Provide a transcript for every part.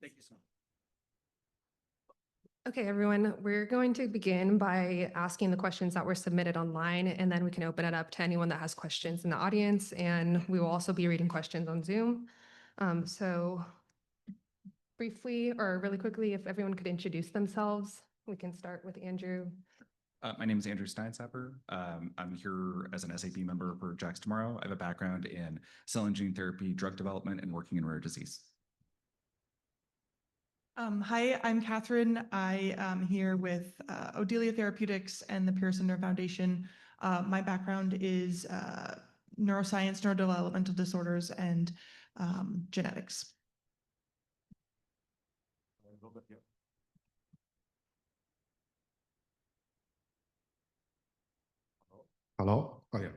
Thank you so much. Okay, everyone, we're going to begin by asking the questions that were submitted online, and then we can open it up to anyone that has questions in the audience, and we will also be reading questions on Zoom. So briefly or really quickly, if everyone could introduce themselves, we can start with Andrew. My name is Andrew Steinsapir. I'm here as an SAP member for JAX Tomorrow. I have a background in cell and gene therapy, drug development, and working in rare disease. Hi, I'm Kathryn. I am here with Odelia Therapeutics and the PURA Syndrome Foundation. My background is neuroscience, neurodevelopmental disorders, and genetics. Hello. Oh, yeah.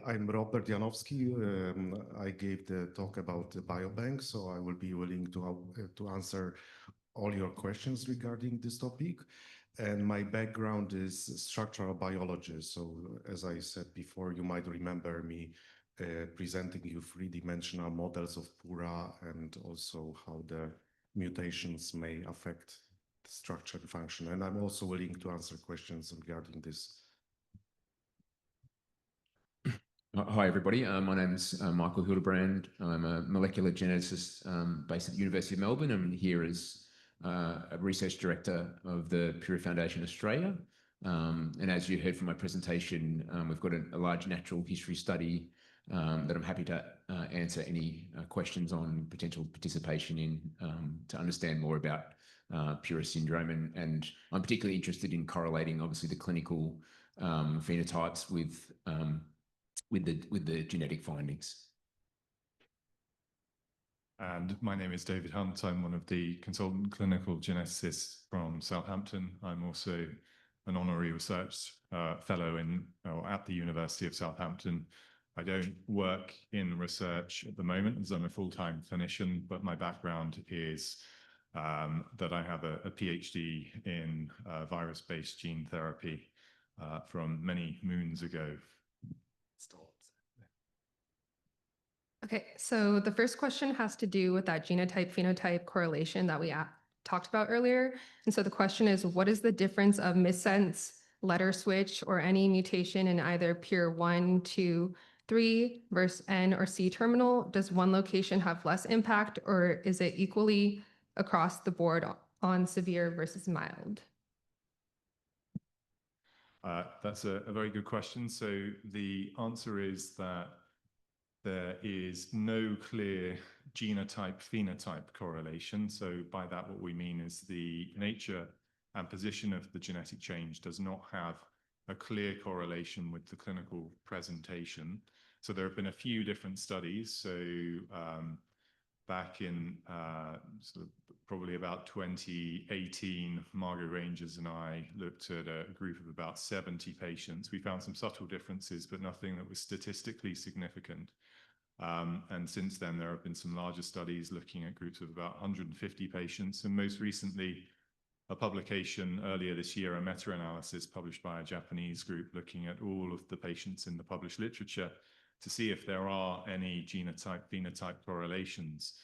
I'm Robert Janowski. I gave the talk about the biobank, so I will be willing to answer all your questions regarding this topic. And my background is structural biology. So as I said before, you might remember me presenting you three-dimensional models of PURA and also how the mutations may affect the structure and function. And I'm also willing to answer questions regarding this. Hi, everybody. My name's Michael Hildebrand. I'm a molecular geneticist based at the University of Melbourne. I'm here as a research director of the PURA Foundation Australia. And as you heard from my presentation, we've got a large natural history study that I'm happy to answer any questions on potential participation in to understand more about PURA syndrome. And I'm particularly interested in correlating, obviously, the clinical phenotypes with the genetic findings. And my name is David Hunt. I'm one of the consultant clinical geneticists from Southampton. I'm also an honorary research fellow at the University of Southampton. I don't work in research at the moment as I'm a full-time clinician, but my background is that I have a PhD in virus-based gene therapy from many moons ago. Okay, so the first question has to do with that genotype-phenotype correlation that we talked about earlier. And so the question is, what is the difference of missense, letter switch, or any mutation in either PURA 1, 2, 3 versus N or C terminal? Does one location have less impact, or is it equally across the board on severe versus mild? That's a very good question. So the answer is that there is no clear genotype-phenotype correlation. So by that, what we mean is the nature and position of the genetic change does not have a clear correlation with the clinical presentation. So there have been a few different studies. So back in sort of probably about 2018, Margot Rangers and I looked at a group of about 70 patients. We found some subtle differences, but nothing that was statistically significant. And since then, there have been some larger studies looking at groups of about 150 patients. And most recently, a publication earlier this year, a meta-analysis published by a Japanese group looking at all of the patients in the published literature to see if there are any genotype-phenotype correlations.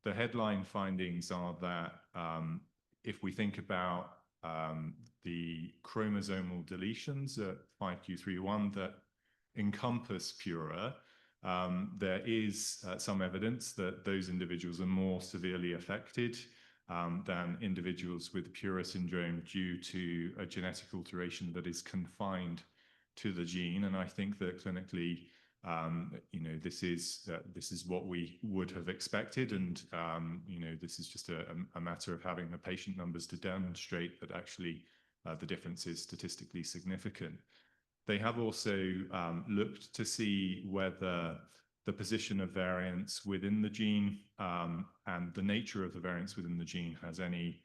The headline findings are that if we think about the chromosomal deletions at 5q31 that encompass PURA, there is some evidence that those individuals are more severely affected than individuals with PURA syndrome due to a genetic alteration that is confined to the gene. And I think that clinically, this is what we would have expected. And, this is just a matter of having the patient numbers to demonstrate that actually the difference is statistically significant. They have also looked to see whether the position of variants within the gene and the nature of the variants within the gene has any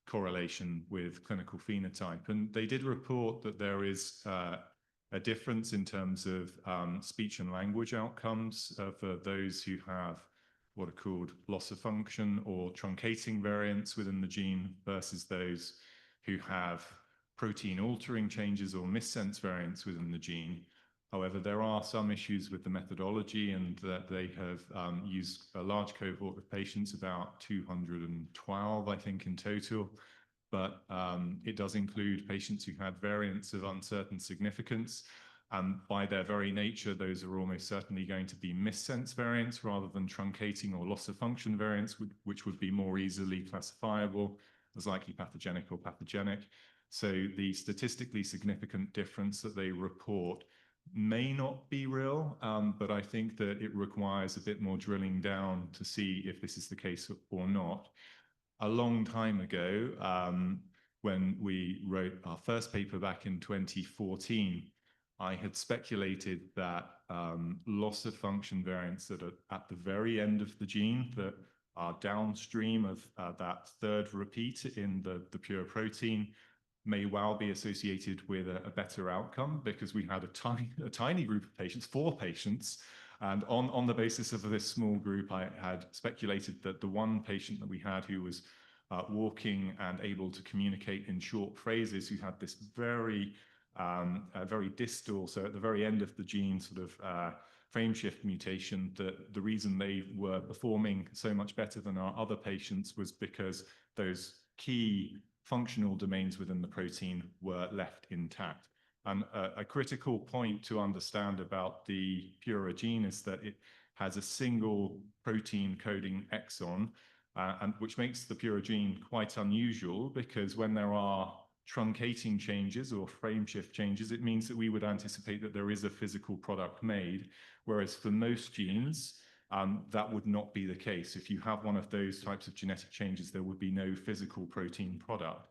correlation with clinical phenotype. And they did report that there is a difference in terms of speech and language outcomes for those who have what are called loss of function or truncating variants within the gene versus those who have protein altering changes or missense variants within the gene. However, there are some issues with the methodology, and that they have used a large cohort of patients, about 212, I think, in total. But it does include patients who had variants of uncertain significance. And by their very nature, those are almost certainly going to be missense variants rather than truncating or loss of function variants, which would be more easily classifiable as likely pathogenic or pathogenic. So the statistically significant difference that they report may not be real, but I think that it requires a bit more drilling down to see if this is the case or not. A long time ago, when we wrote our first paper back in 2014, I had speculated that loss of function variants that are at the very end of the gene, that are downstream of that third repeat in the PURA protein, may well be associated with a better outcome, because we had a tiny group of patients, 4 patients, and on the basis of this small group, I had speculated that the one patient that we had who was walking and able to communicate in short phrases, who had this very distal, so at the very end of the gene, sort of frame shift mutation, that the reason they were performing so much better than our other patients was because those key functional domains within the protein were left intact. And a critical point to understand about the PURA gene is that it has a single protein coding exon, and which makes the PURA gene quite unusual, because when there are truncating changes or frame shift changes, it means that we would anticipate that there is a physical product made, whereas for most genes, that would not be the case. If you have one of those types of genetic changes, there would be no physical protein product.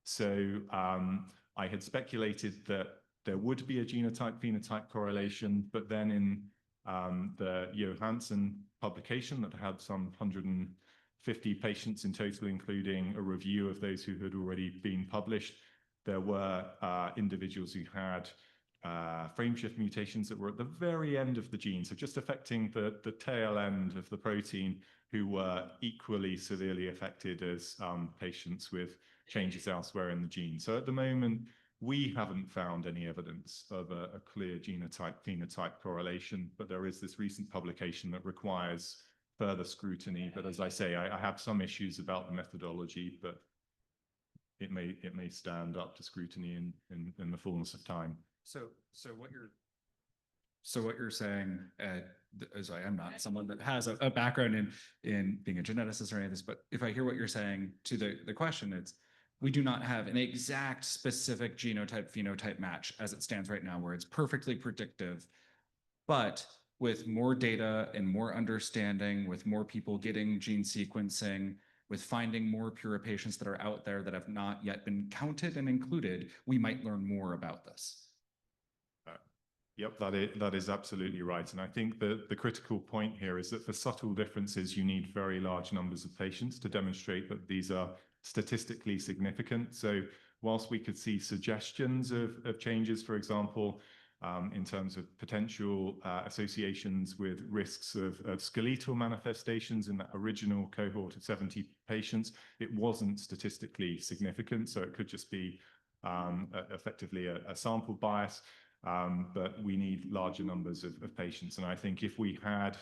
So I had speculated that there would be a genotype-phenotype correlation, but then in the Johansson publication that had some 150 patients in total, including a review of those who had already been published, there were individuals who had frame shift mutations that were at the very end of the gene, so just affecting the tail end of the protein, who were equally severely affected as patients with changes elsewhere in the gene. So at the moment, we haven't found any evidence of a clear genotype-phenotype correlation, but there is this recent publication that requires further scrutiny. But as I say, I have some issues about the methodology, but it may stand up to scrutiny in the fullness of time. So what you're saying, as I am not someone that has a background in being a geneticist or any of this, but if I hear what you're saying to the question, it's we do not have an exact specific genotype-phenotype match as it stands right now, where it's perfectly predictive, but with more data and more understanding, with more people getting gene sequencing, with finding more PURA patients that are out there that have not yet been counted and included, we might learn more about this. Yep, that is absolutely right. And I think the critical point here is that for subtle differences, you need very large numbers of patients to demonstrate that these are statistically significant. So whilst we could see suggestions of changes, for example, in terms of potential associations with risks of skeletal manifestations in that original cohort of 70 patients, it wasn't statistically significant. So it could just be effectively a sample bias. But we need larger numbers of patients. And I think if we had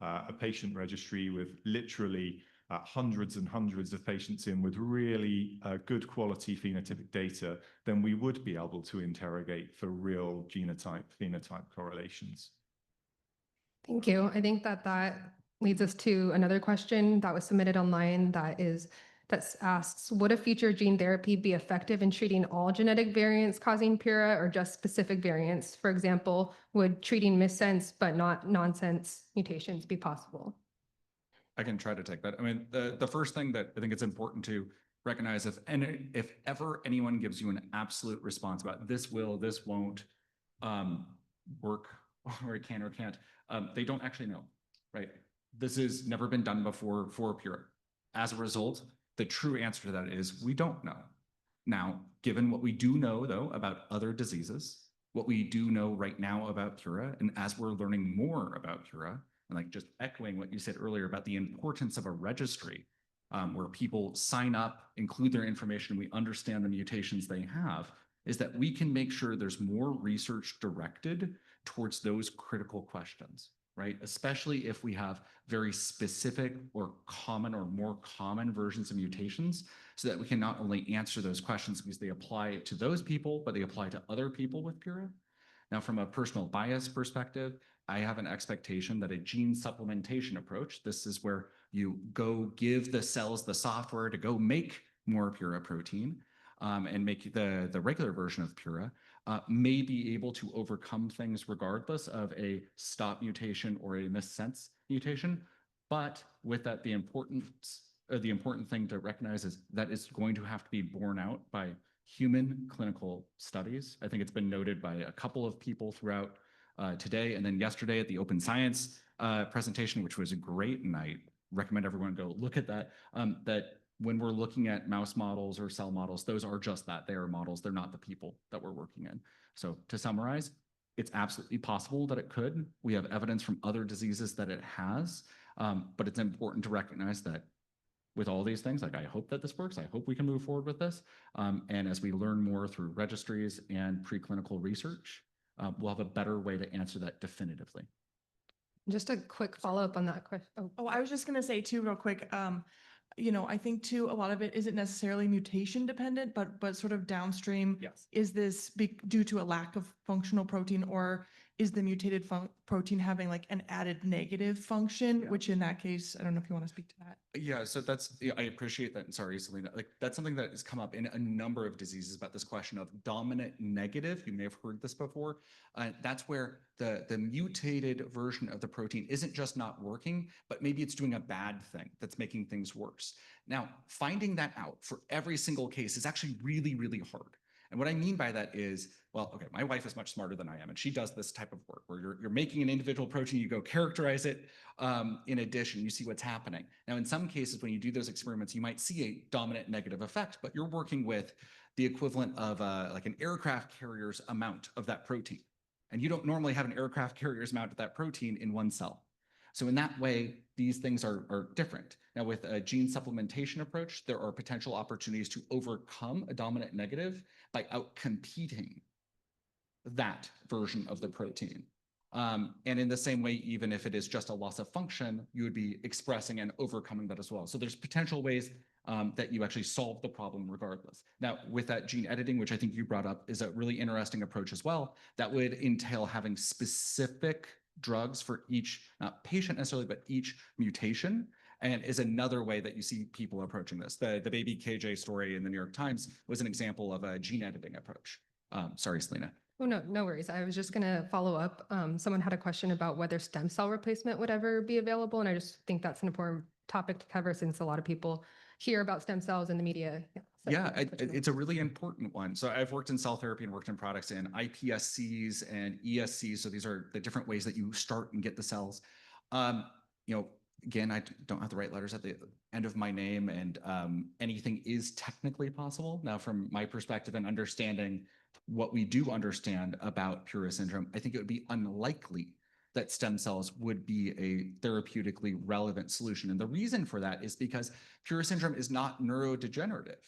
a patient registry with literally hundreds and hundreds of patients in with really good quality phenotypic data, then we would be able to interrogate for real genotype-phenotype correlations. Thank you. I think that leads us to another question that was submitted online that asks, would a future gene therapy be effective in treating all genetic variants causing PURA or just specific variants? For example, would treating missense but not nonsense mutations be possible? I can try to take that. I mean, the first thing that I think it's important to recognize, if ever anyone gives you an absolute response about this will, this won't work, or it can or can't, they don't actually know, right? This has never been done before for PURA. As a result, the true answer to that is we don't know. Now, given what we do know, though, about other diseases, what we do know right now about PURA, and as we're learning more about PURA, and like just echoing what you said earlier about the importance of a registry, where people sign up, include their information, we understand the mutations they have, is that we can make sure there's more research directed towards those critical questions, right? Especially if we have very specific or common or more common versions of mutations, so that we can not only answer those questions because they apply to those people, but they apply to other people with PURA. Now, from a personal bias perspective, I have an expectation that a gene supplementation approach, this is where you go give the cells the software to go make more PURA protein and make the regular version of PURA, may be able to overcome things regardless of a stop mutation or a missense mutation. But with that, the important thing to recognize is that it's going to have to be borne out by human clinical studies. I think it's been noted by a couple of people throughout today and then yesterday at the Open Science presentation, which was great, and I recommend everyone go look at that, that when we're looking at mouse models or cell models, those are just that. They are models. They're not the people that we're working in. So to summarize, it's absolutely possible that it could. We have evidence from other diseases that it has, but it's important to recognize that with all these things, like I hope that this works. I hope we can move forward with this. And as we learn more through registries and preclinical research, we'll have a better way to answer that definitively. Just a quick follow-up on that question. Oh, I was just gonna say too, real quick, you know, I think too, a lot of it isn't necessarily mutation dependent, but sort of downstream. Yes. Is this due to a lack of functional protein, or is the mutated protein having like an added negative function, Yeah. which in that case, I don't know if you want to speak to that. Yeah, so I appreciate that. And sorry, Celena, like that's something that has come up in a number of diseases about this question of dominant negative. You may have heard this before. That's where the mutated version of the protein isn't just not working, but maybe it's doing a bad thing that's making things worse. Now, finding that out for every single case is actually really, really hard. And what I mean by that is, well, okay, my wife is much smarter than I am, and she does this type of work where you're making an individual protein, you go characterize it. In addition, you see what's happening. Now, in some cases, when you do those experiments, you might see a dominant negative effect, but you're working with the equivalent of like an aircraft carrier's amount of that protein. And you don't normally have an aircraft carrier's amount of that protein in one cell. So in that way, these things are different. Now, with a gene supplementation approach, there are potential opportunities to overcome a dominant negative by outcompeting that version of the protein. And in the same way, even if it is just a loss of function, you would be expressing and overcoming that as well. So there's potential ways that you actually solve the problem regardless. Now, with that gene editing, which I think you brought up, is a really interesting approach as well. That would entail having specific drugs for each, not patient necessarily, but each mutation, and is another way that you see people approaching this. The baby KJ story in the New York Times was an example of a gene editing approach. Sorry, Celena. Oh, no worries. I was just going to follow up. Someone had a question about whether stem cell replacement would ever be available. And I just think that's an important topic to cover since a lot of people hear about stem cells in the media. Yeah, it's a really important one. So I've worked in cell therapy and worked in products in iPSCs and ESCs. So these are the different ways that you start and get the cells. Again, I don't have the right letters at the end of my name, and anything is technically possible. Now, from my perspective and understanding what we do understand about PURA syndrome, I think it would be unlikely that stem cells would be a therapeutically relevant solution. And the reason for that is because PURA syndrome is not neurodegenerative.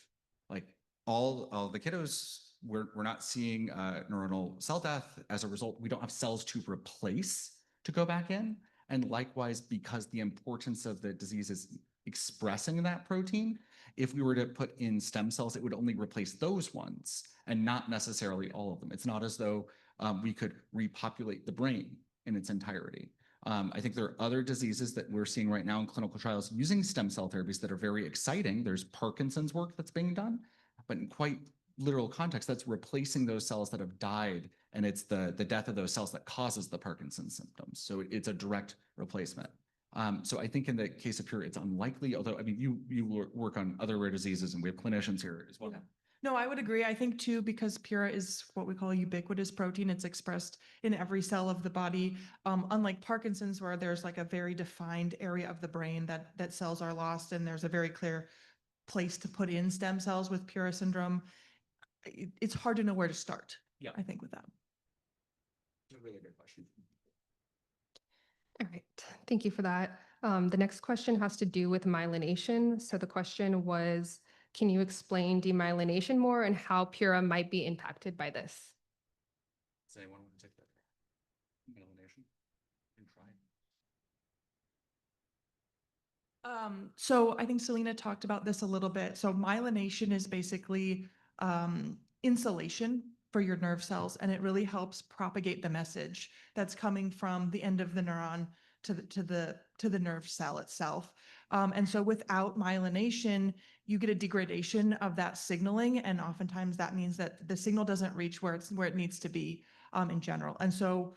Like all the kiddos, we're not seeing neuronal cell death. As a result, we don't have cells to replace to go back in. And likewise, because the importance of the disease is expressing that protein, if we were to put in stem cells, it would only replace those ones and not necessarily all of them. It's not as though we could repopulate the brain in its entirety. I think there are other diseases that we're seeing right now in clinical trials using stem cell therapies that are very exciting. There's Parkinson's work that's being done, but in quite literal context, that's replacing those cells that have died, and it's the death of those cells that causes the Parkinson's symptoms. So it's a direct replacement. So I think in the case of PURA, it's unlikely, although, I mean, you work on other rare diseases and we have clinicians here as well. Yeah. No, I would agree. I think too, because PURA is what we call a ubiquitous protein, it's expressed in every cell of the body. Unlike Parkinson's, where there's like a very defined area of the brain that cells are lost, and there's a very clear place to put in stem cells with PURA syndrome, it's hard to know where to start. Yeah. I think with that. It's a really good question. All right, thank you for that. The next question has to do with myelination. So the question was, can you explain demyelination more and how PURA might be impacted by this? Does anyone want to take that? So I think Celena talked about this a little bit. So myelination is basically insulation for your nerve cells, and it really helps propagate the message that's coming from the end of the neuron to the nerve cell itself. And so without myelination, you get a degradation of that signaling, and oftentimes that means that the signal doesn't reach where it needs to be in general. And so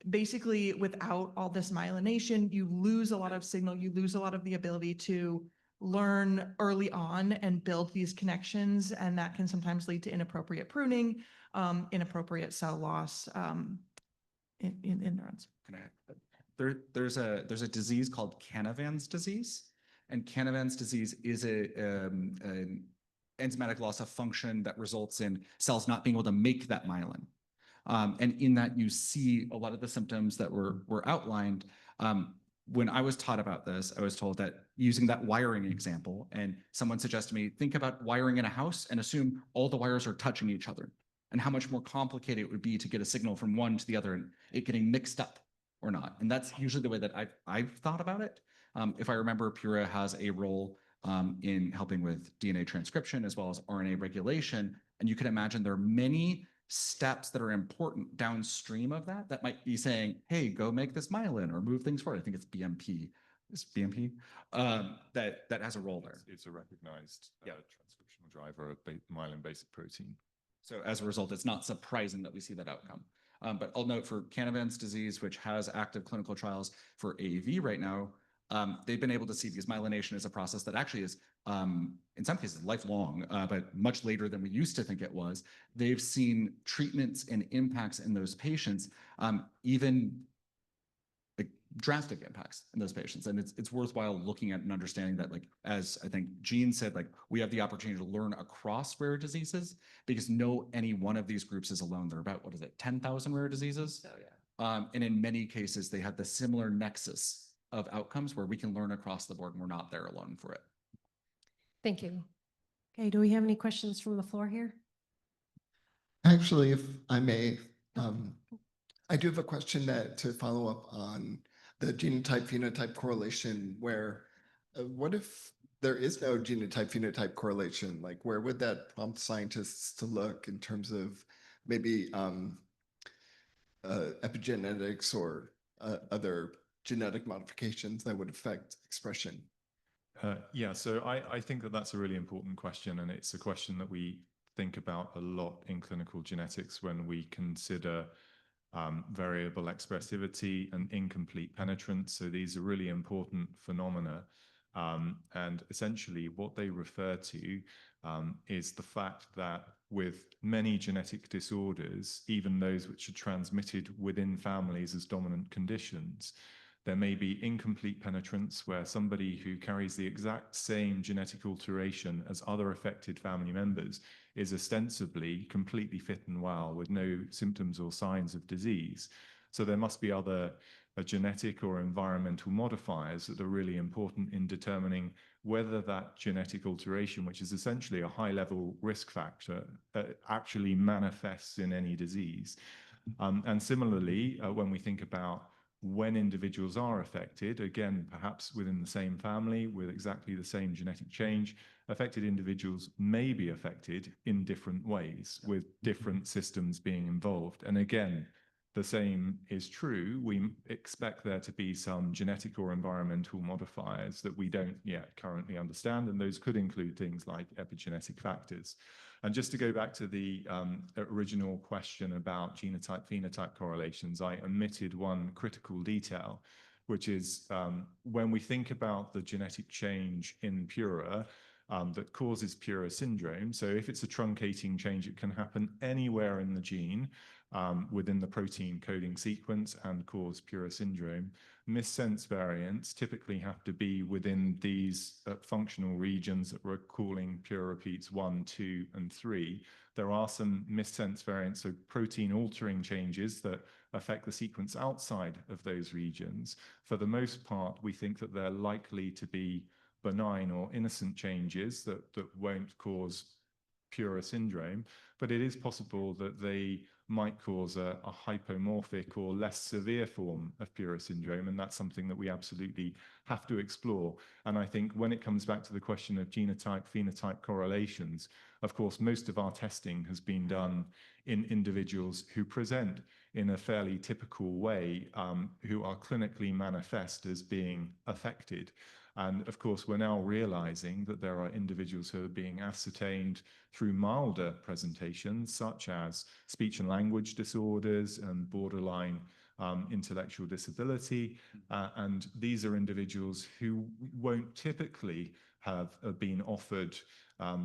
basically without all this myelination, you lose a lot of signal, you lose a lot of the ability to learn early on and build these connections, and that can sometimes lead to inappropriate pruning, inappropriate cell loss in neurons. There's a disease called Canavan's disease, and Canavan's disease is an enzymatic loss of function that results in cells not being able to make that myelin. And in that, you see a lot of the symptoms that were outlined. When I was taught about this, I was told that using that wiring example, and someone suggested to me, think about wiring in a house and assume all the wires are touching each other, and how much more complicated it would be to get a signal from one to the other and it getting mixed up or not. And that's usually the way that I've thought about it. If I remember, PURA has a role in helping with DNA transcription as well as RNA regulation. And you can imagine there are many steps that are important downstream of that that might be saying, hey, go make this myelin or move things forward. I think it's BMP. It's BMP that has a role there. It's a recognized transcriptional driver of myelin basic protein. So as a result, it's not surprising that we see that outcome. But I'll note for Canavan's disease, which has active clinical trials for AAV right now, they've been able to see, because myelination is a process that actually is, in some cases, lifelong, but much later than we used to think it was. They've seen treatments and impacts in those patients, even like drastic impacts in those patients. And it's worthwhile looking at and understanding that, like, as I think Jean said, like, we have the opportunity to learn across rare diseases, because no any one of these groups is alone. There are about, 10,000 rare diseases? Oh, yeah. And in many cases, they have the similar nexus of outcomes where we can learn across the board and we're not there alone for it. Thank you. Okay, do we have any questions from the floor here? Actually, if I may, I do have a question to follow up on the genotype-phenotype correlation, where what if there is no genotype-phenotype correlation? Like, where would that prompt scientists to look in terms of maybe epigenetics or other genetic modifications that would affect expression? Yeah, so I think that that's a really important question, and it's a question that we think about a lot in clinical genetics when we consider variable expressivity and incomplete penetrance. So these are really important phenomena. And essentially what they refer to is the fact that with many genetic disorders, even those which are transmitted within families as dominant conditions, there may be incomplete penetrance where somebody who carries the exact same genetic alteration as other affected family members is ostensibly completely fit and well with no symptoms or signs of disease. So there must be other genetic or environmental modifiers that are really important in determining whether that genetic alteration, which is essentially a high-level risk factor, actually manifests in any disease. And similarly, when we think about when individuals are affected, again, perhaps within the same family with exactly the same genetic change, affected individuals may be affected in different ways with different systems being involved. And again, the same is true. We expect there to be some genetic or environmental modifiers that we don't yet currently understand, and those could include things like epigenetic factors. And just to go back to the original question about genotype-phenotype correlations, I omitted one critical detail, which is when we think about the genetic change in PURA that causes PURA syndrome. So if it's a truncating change, it can happen anywhere in the gene within the protein coding sequence and cause PURA syndrome. Missense variants typically have to be within these functional regions that we're calling PURA repeats 1, 2, and 3. There are some missense variants, so protein altering changes that affect the sequence outside of those regions. For the most part, we think that they're likely to be benign or innocent changes that won't cause PURA syndrome, but it is possible that they might cause a hypomorphic or less severe form of PURA syndrome. And that's something that we absolutely have to explore. And I think when it comes back to the question of genotype-phenotype correlations, of course, most of our testing has been done in individuals who present in a fairly typical way, who are clinically manifest as being affected. And of course, we're now realizing that there are individuals who are being ascertained through milder presentations, such as speech and language disorders and borderline intellectual disability. And these are individuals who won't typically have been offered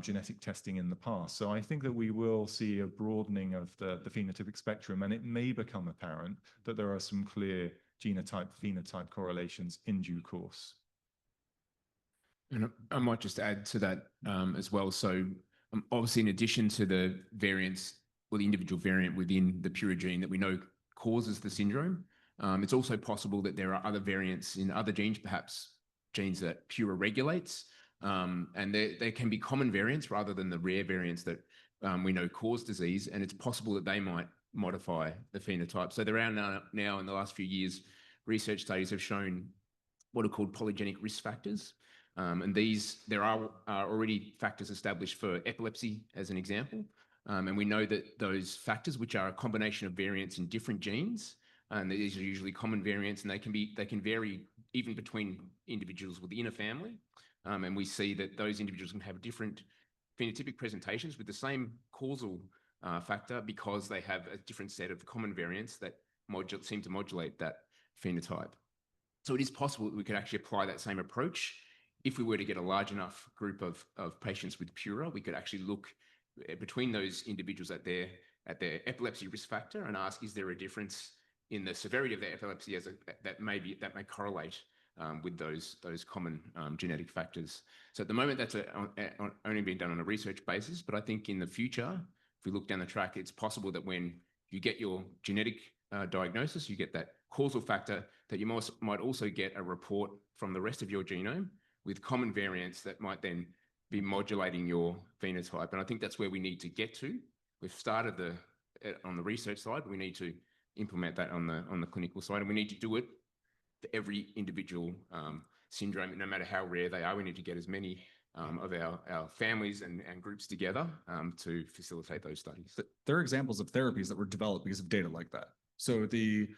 genetic testing in the past. So I think that we will see a broadening of the phenotypic spectrum, and it may become apparent that there are some clear genotype-phenotype correlations in due course. And I might just add to that as well. So obviously, in addition to the variants or the individual variant within the PURA gene that we know causes the syndrome, it's also possible that there are other variants in other genes, perhaps genes that PURA regulates. And there can be common variants rather than the rare variants that we know cause disease. And it's possible that they might modify the phenotype. So there are now in the last few years, research studies have shown what are called polygenic risk factors. And there are already factors established for epilepsy, as an example. And we know that those factors, which are a combination of variants in different genes, and these are usually common variants, and they can vary even between individuals within a family. And we see that those individuals can have different phenotypic presentations with the same causal factor because they have a different set of common variants that seem to modulate that phenotype. So it is possible that we could actually apply that same approach. If we were to get a large enough group of patients with PURA, we could actually look between those individuals at their epilepsy risk factor and ask, is there a difference in the severity of their epilepsy that may correlate with those common genetic factors. So at the moment, that's only being done on a research basis, but I think in the future, if we look down the track, it's possible that when you get your genetic diagnosis, you get that causal factor, that you might also get a report from the rest of your genome with common variants that might then be modulating your phenotype. And I think that's where we need to get to. We've started on the research side, but we need to implement that on the clinical side, and we need to do it for every individual syndrome, no matter how rare they are. We need to get as many of our families and groups together to facilitate those studies. There are examples of therapies that were developed because of data like that. So the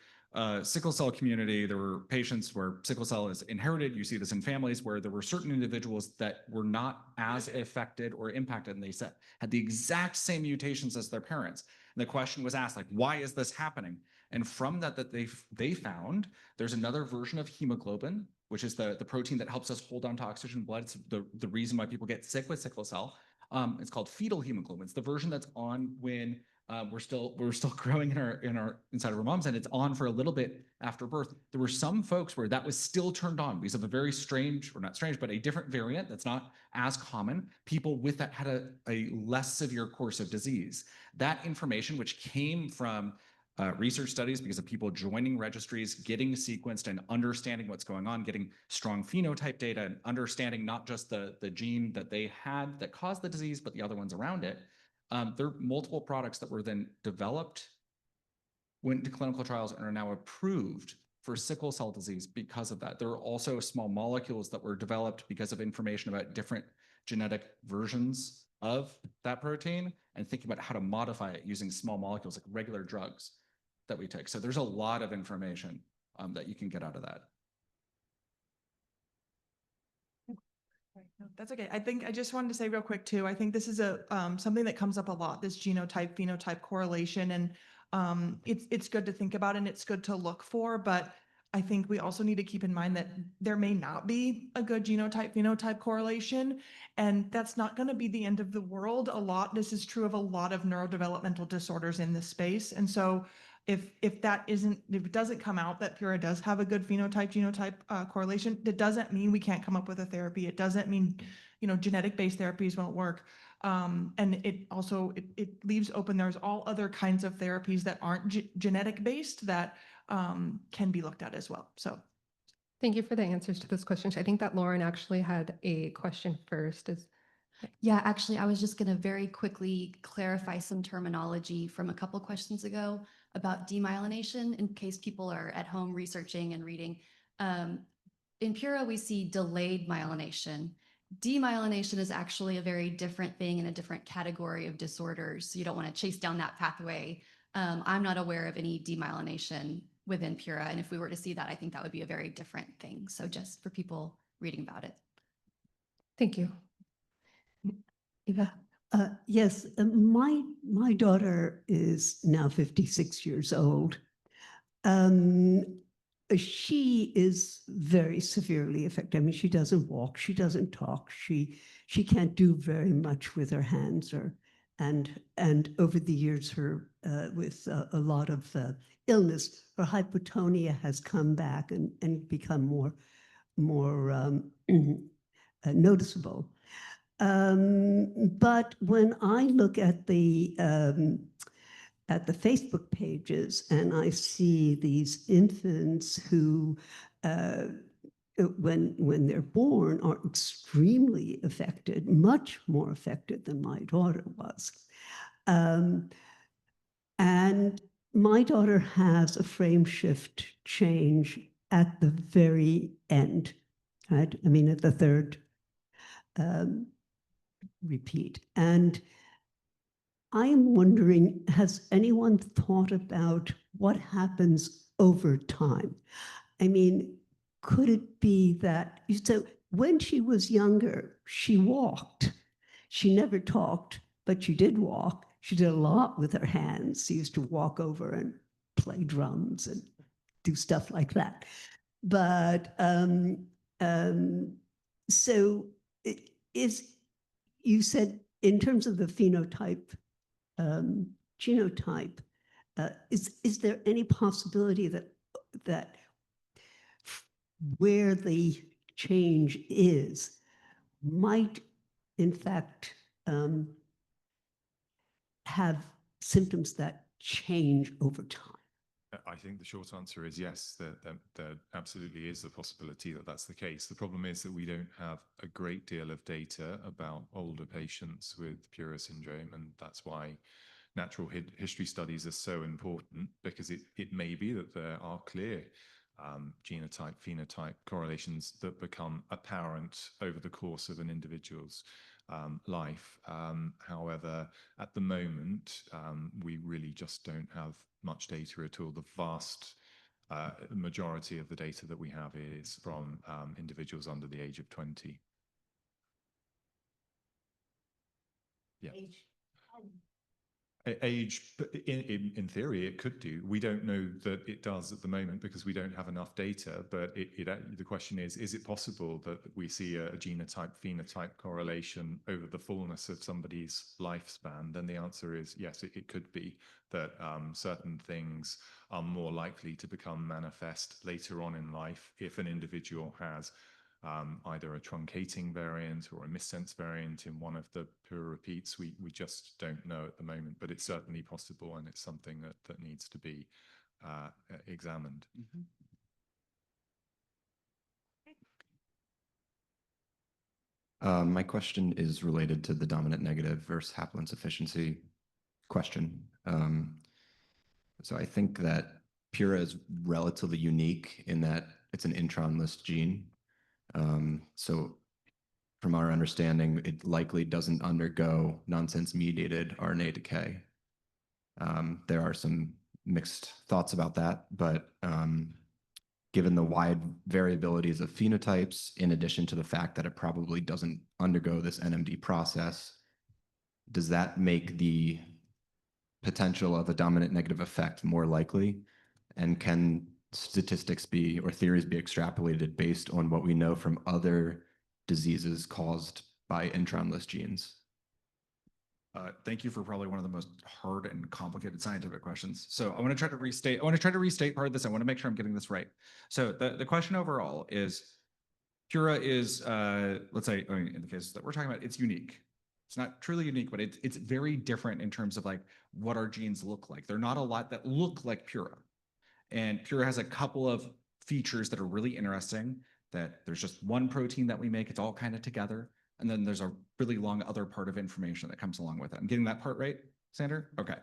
sickle cell community, there were patients where sickle cell is inherited. You see this in families where there were certain individuals that were not as affected or impacted, and they had the exact same mutations as their parents. And the question was asked, like, why is this happening? And from that they found there's another version of hemoglobin, which is the protein that helps us hold on to oxygen in blood. It's the reason why people get sick with sickle cell. It's called fetal hemoglobin. It's the version that's on when we're still growing inside of our moms, and it's on for a little bit after birth. There were some folks where that was still turned on because of a very strange, or not strange, but a different variant that's not as common. People with that had a less severe course of disease. That information, which came from research studies because of people joining registries, getting sequenced and understanding what's going on, getting strong phenotype data and understanding not just the gene that they had that caused the disease, but the other ones around it. There are multiple products that were then developed, went into clinical trials, and are now approved for sickle cell disease because of that. There are also small molecules that were developed because of information about different genetic versions of that protein and thinking about how to modify it using small molecules like regular drugs that we take. So there's a lot of information that you can get out of that. No, that's okay. I think I just wanted to say real quick too, I think this is something that comes up a lot, this genotype phenotype correlation, and it's good to think about and it's good to look for, but I think we also need to keep in mind that there may not be a good genotype phenotype correlation, and that's not going to be the end of the world. This is true of a lot of neurodevelopmental disorders in this space. And so if it doesn't come out that PURA does have a good phenotype genotype correlation, that doesn't mean we can't come up with a therapy. It doesn't mean, genetic based therapies won't work. And it leaves open, there's all other kinds of therapies that aren't genetic based that can be looked at as well. So thank you for the answers to those questions. I think that Lauren actually had a question first. Yeah, actually, I was just going to very quickly clarify some terminology from a couple questions ago about demyelination in case people are at home researching and reading. In PURA, we see delayed myelination. Demyelination is actually a very different thing in a different category of disorders. So you don't want to chase down that pathway. I'm not aware of any demyelination within PURA. And if we were to see that, I think that would be a very different thing. So just for people reading about it. Thank you. Eva? Yes, my daughter is now 56 years old. She is very severely affected. I mean, she doesn't walk, she doesn't talk, she can't do very much with her hands, and over the years, her with a lot of illness, her hypotonia has come back and become more noticeable. But when I look at the Facebook pages and I see these infants who, when they're born, are extremely affected, much more affected than my daughter was. And my daughter has a frame shift change at the very end, right? I mean, at the third repeat. And I am wondering, has anyone thought about what happens over time? I mean, could it be that, so when she was younger, she walked. She never talked, but she did walk. She did a lot with her hands. She used to walk over and play drums and do stuff like that. But so you said in terms of the phenotype, genotype, is there any possibility that where the change is might in fact have symptoms that change over time? I think the short answer is yes, there absolutely is the possibility that that's the case. The problem is that we don't have a great deal of data about older patients with PURA syndrome, and that's why natural history studies are so important, because it may be that there are clear genotype, phenotype correlations that become apparent over the course of an individual's life. However, at the moment, we really just don't have much data at all. The vast majority of the data that we have is from individuals under the age of 20. Yeah. Age, in theory, it could do. We don't know that it does at the moment because we don't have enough data, but the question is it possible that we see a genotype-phenotype correlation over the fullness of somebody's lifespan? Then the answer is yes, it could be that certain things are more likely to become manifest later on in life if an individual has either a truncating variant or a missense variant in one of the PURA repeats. We just don't know at the moment, but it's certainly possible, and it's something that needs to be examined. My question is related to the dominant negative versus haploinsufficiency question. So I think that PURA is relatively unique in that it's an intronless gene. So from our understanding, it likely doesn't undergo nonsense-mediated RNA decay. There are some mixed thoughts about that, but given the wide variabilities of phenotypes, in addition to the fact that it probably doesn't undergo this NMD process, does that make the potential of a dominant negative effect more likely? And can statistics be, or theories be, extrapolated based on what we know from other diseases caused by intronless genes? Thank you for probably one of the most hard and complicated scientific questions. So I want to try to restate part of this. I want to make sure I'm getting this right. So the question overall is, PURA is, let's say, I mean, in the case that we're talking about, it's unique. It's not truly unique, but it's very different in terms of like what our genes look like. There are not a lot that look like PURA. And PURA has a couple of features that are really interesting, that there's just one protein that we make, it's all kind of together. And then there's a really long other part of information that comes along with it. I'm getting that part right, Sander? Okay.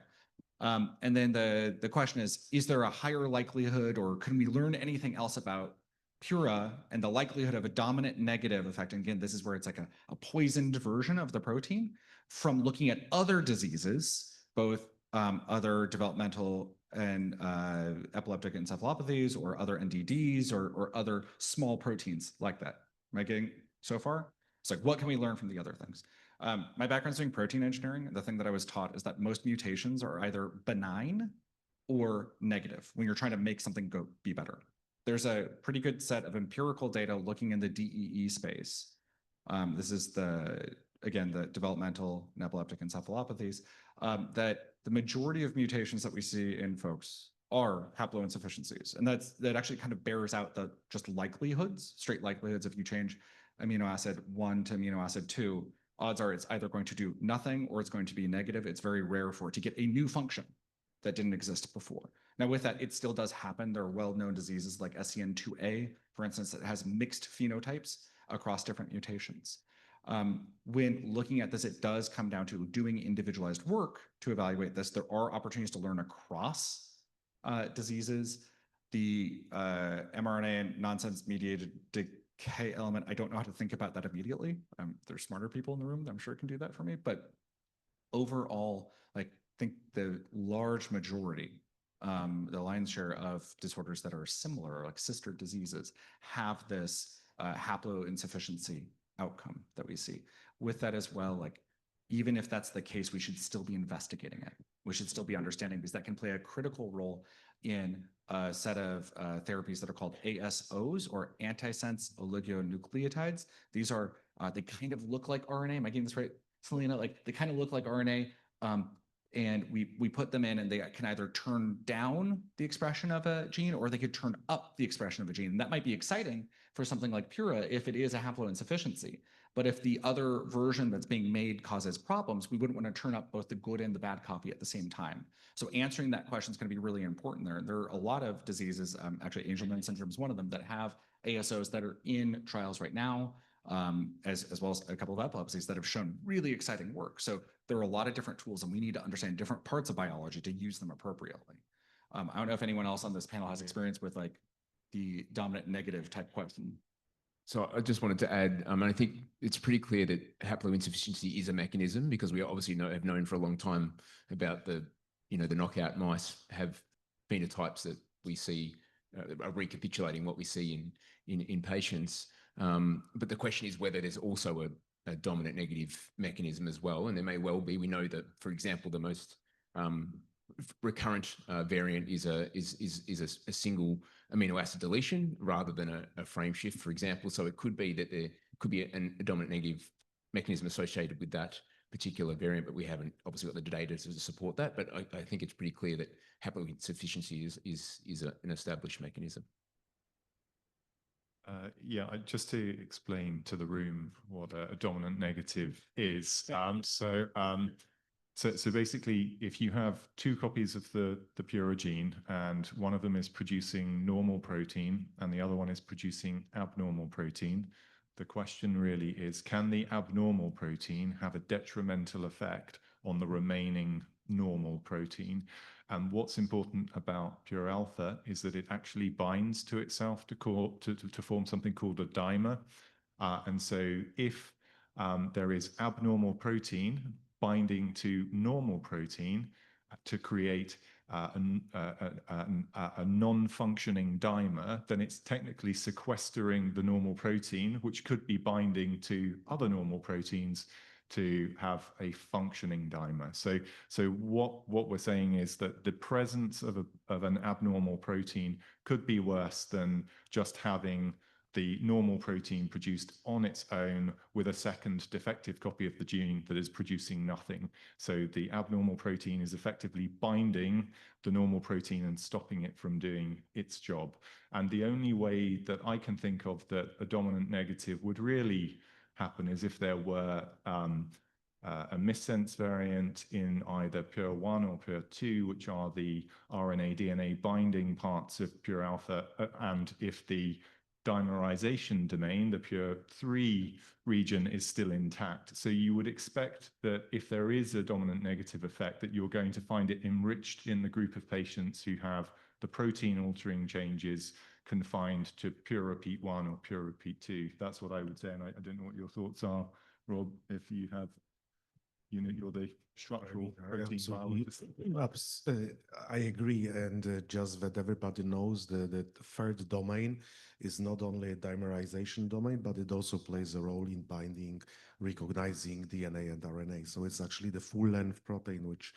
And then the question is there a higher likelihood, or can we learn anything else about PURA and the likelihood of a dominant negative effect? And again, this is where it's like a poisoned version of the protein from looking at other diseases, both other developmental and epileptic encephalopathies or other NDDs or other small proteins like that. Am I getting so far? It's like, what can we learn from the other things? My background's doing protein engineering. The thing that I was taught is that most mutations are either benign or negative when you're trying to make something be better. There's a pretty good set of empirical data looking in the DEE space. This is again, the developmental and epileptic encephalopathies, that the majority of mutations that we see in folks are haploinsufficiencies. And that actually kind of bears out the just likelihoods, straight likelihoods. If you change amino acid 1 to amino acid 2, odds are it's either going to do nothing or it's going to be negative. It's very rare for it to get a new function that didn't exist before. Now with that, it still does happen. There are well-known diseases like SCN2A, for instance, that has mixed phenotypes across different mutations. When looking at this, it does come down to doing individualized work to evaluate this. There are opportunities to learn across diseases. The mRNA and nonsense-mediated decay element, I don't know how to think about that immediately. There's smarter people in the room that I'm sure can do that for me. But overall, like, I think the large majority, the lion's share of disorders that are similar, like sister diseases, have this haploinsufficiency outcome that we see. With that as well, like, even if that's the case, we should still be investigating it. We should still be understanding, because that can play a critical role in a set of therapies that are called ASOs, or antisense oligonucleotides. These are, they kind of look like RNA. Am I getting this right, Celena? Like, they kind of look like RNA. And we put them in, and they can either turn down the expression of a gene, or they could turn up the expression of a gene. And that might be exciting for something like PURA if it is a haploinsufficiency. But if the other version that's being made causes problems, we wouldn't want to turn up both the good and the bad copy at the same time. So answering that question is going to be really important there. There are a lot of diseases, actually Angelman syndrome is one of them, that have ASOs that are in trials right now, as well as a couple of epilepsies that have shown really exciting work. So there are a lot of different tools, and we need to understand different parts of biology to use them appropriately. I don't know if anyone else on this panel has experience with like the dominant negative type question. So I just wanted to add, I think it's pretty clear that haploinsufficiency is a mechanism, because we obviously have known for a long time about the knockout mice have phenotypes that we see are recapitulating what we see in patients. But the question is whether there's also a dominant negative mechanism as well, and there may well be. We know that, for example, the most recurrent variant is a single amino acid deletion rather than a frame shift, for example. So it could be that there could be a dominant negative mechanism associated with that particular variant, but we haven't obviously got the data to support that. But I think it's pretty clear that haploinsufficiency is an established mechanism. Yeah, just to explain to the room what a dominant negative is. So basically, if you have two copies of the PURA gene, and one of them is producing normal protein and the other one is producing abnormal protein, the question really is, can the abnormal protein have a detrimental effect on the remaining normal protein? And what's important about PURA alpha is that it actually binds to itself to form something called a dimer. And so if there is abnormal protein binding to normal protein to create a non-functioning dimer, then it's technically sequestering the normal protein, which could be binding to other normal proteins to have a functioning dimer. So what we're saying is that the presence of an abnormal protein could be worse than just having the normal protein produced on its own with a second defective copy of the gene that is producing nothing. So the abnormal protein is effectively binding the normal protein and stopping it from doing its job. And the only way that I can think of that a dominant negative would really happen is if there were a missense variant in either PURA1 or PURA2, which are the RNA DNA binding parts of PURA alpha, and if the dimerization domain, the PURA3 region, is still intact. So you would expect that if there is a dominant negative effect, that you're going to find it enriched in the group of patients who have the protein altering changes confined to PURA repeat 1 or PURA repeat 2. That's what I would say. And I don't know what your thoughts are, Rob, if you have, you're the structural protein biologist. I agree. And just that everybody knows the third domain is not only a dimerization domain, but it also plays a role in binding, recognizing DNA and RNA. So it's actually the full length protein which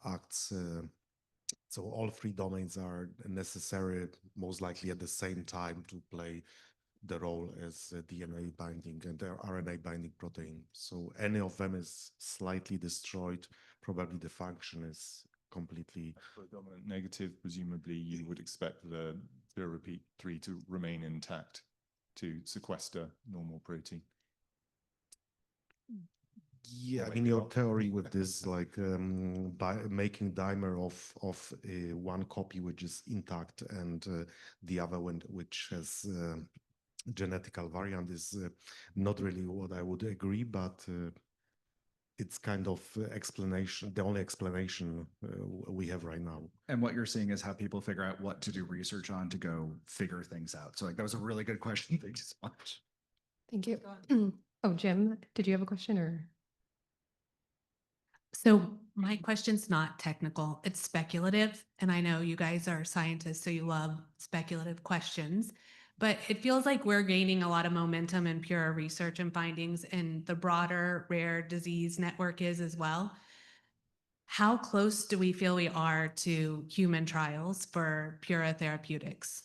acts. So all three domains are necessary, most likely at the same time, to play the role as DNA binding and RNA binding protein. So any of them is slightly destroyed, probably the function is completely. For dominant negative, presumably you would expect the repeat 3 to remain intact to sequester normal protein. Yeah, I mean, your theory with this, like by making dimer of one copy which is intact and the other one which has genetical variant is not really what I would agree, but it's kind of explanation, the only explanation we have right now. And what you're seeing is how people figure out what to do research on to go figure things out. So like that was a really good question. Thank you so much. Thank you. Oh, Jim, did you have a question or? So my question's not technical, it's speculative. And I know you guys are scientists, so you love speculative questions. But it feels like we're gaining a lot of momentum in PURA research and findings, and the broader rare disease network is as well. How close do we feel we are to human trials for PURA therapeutics?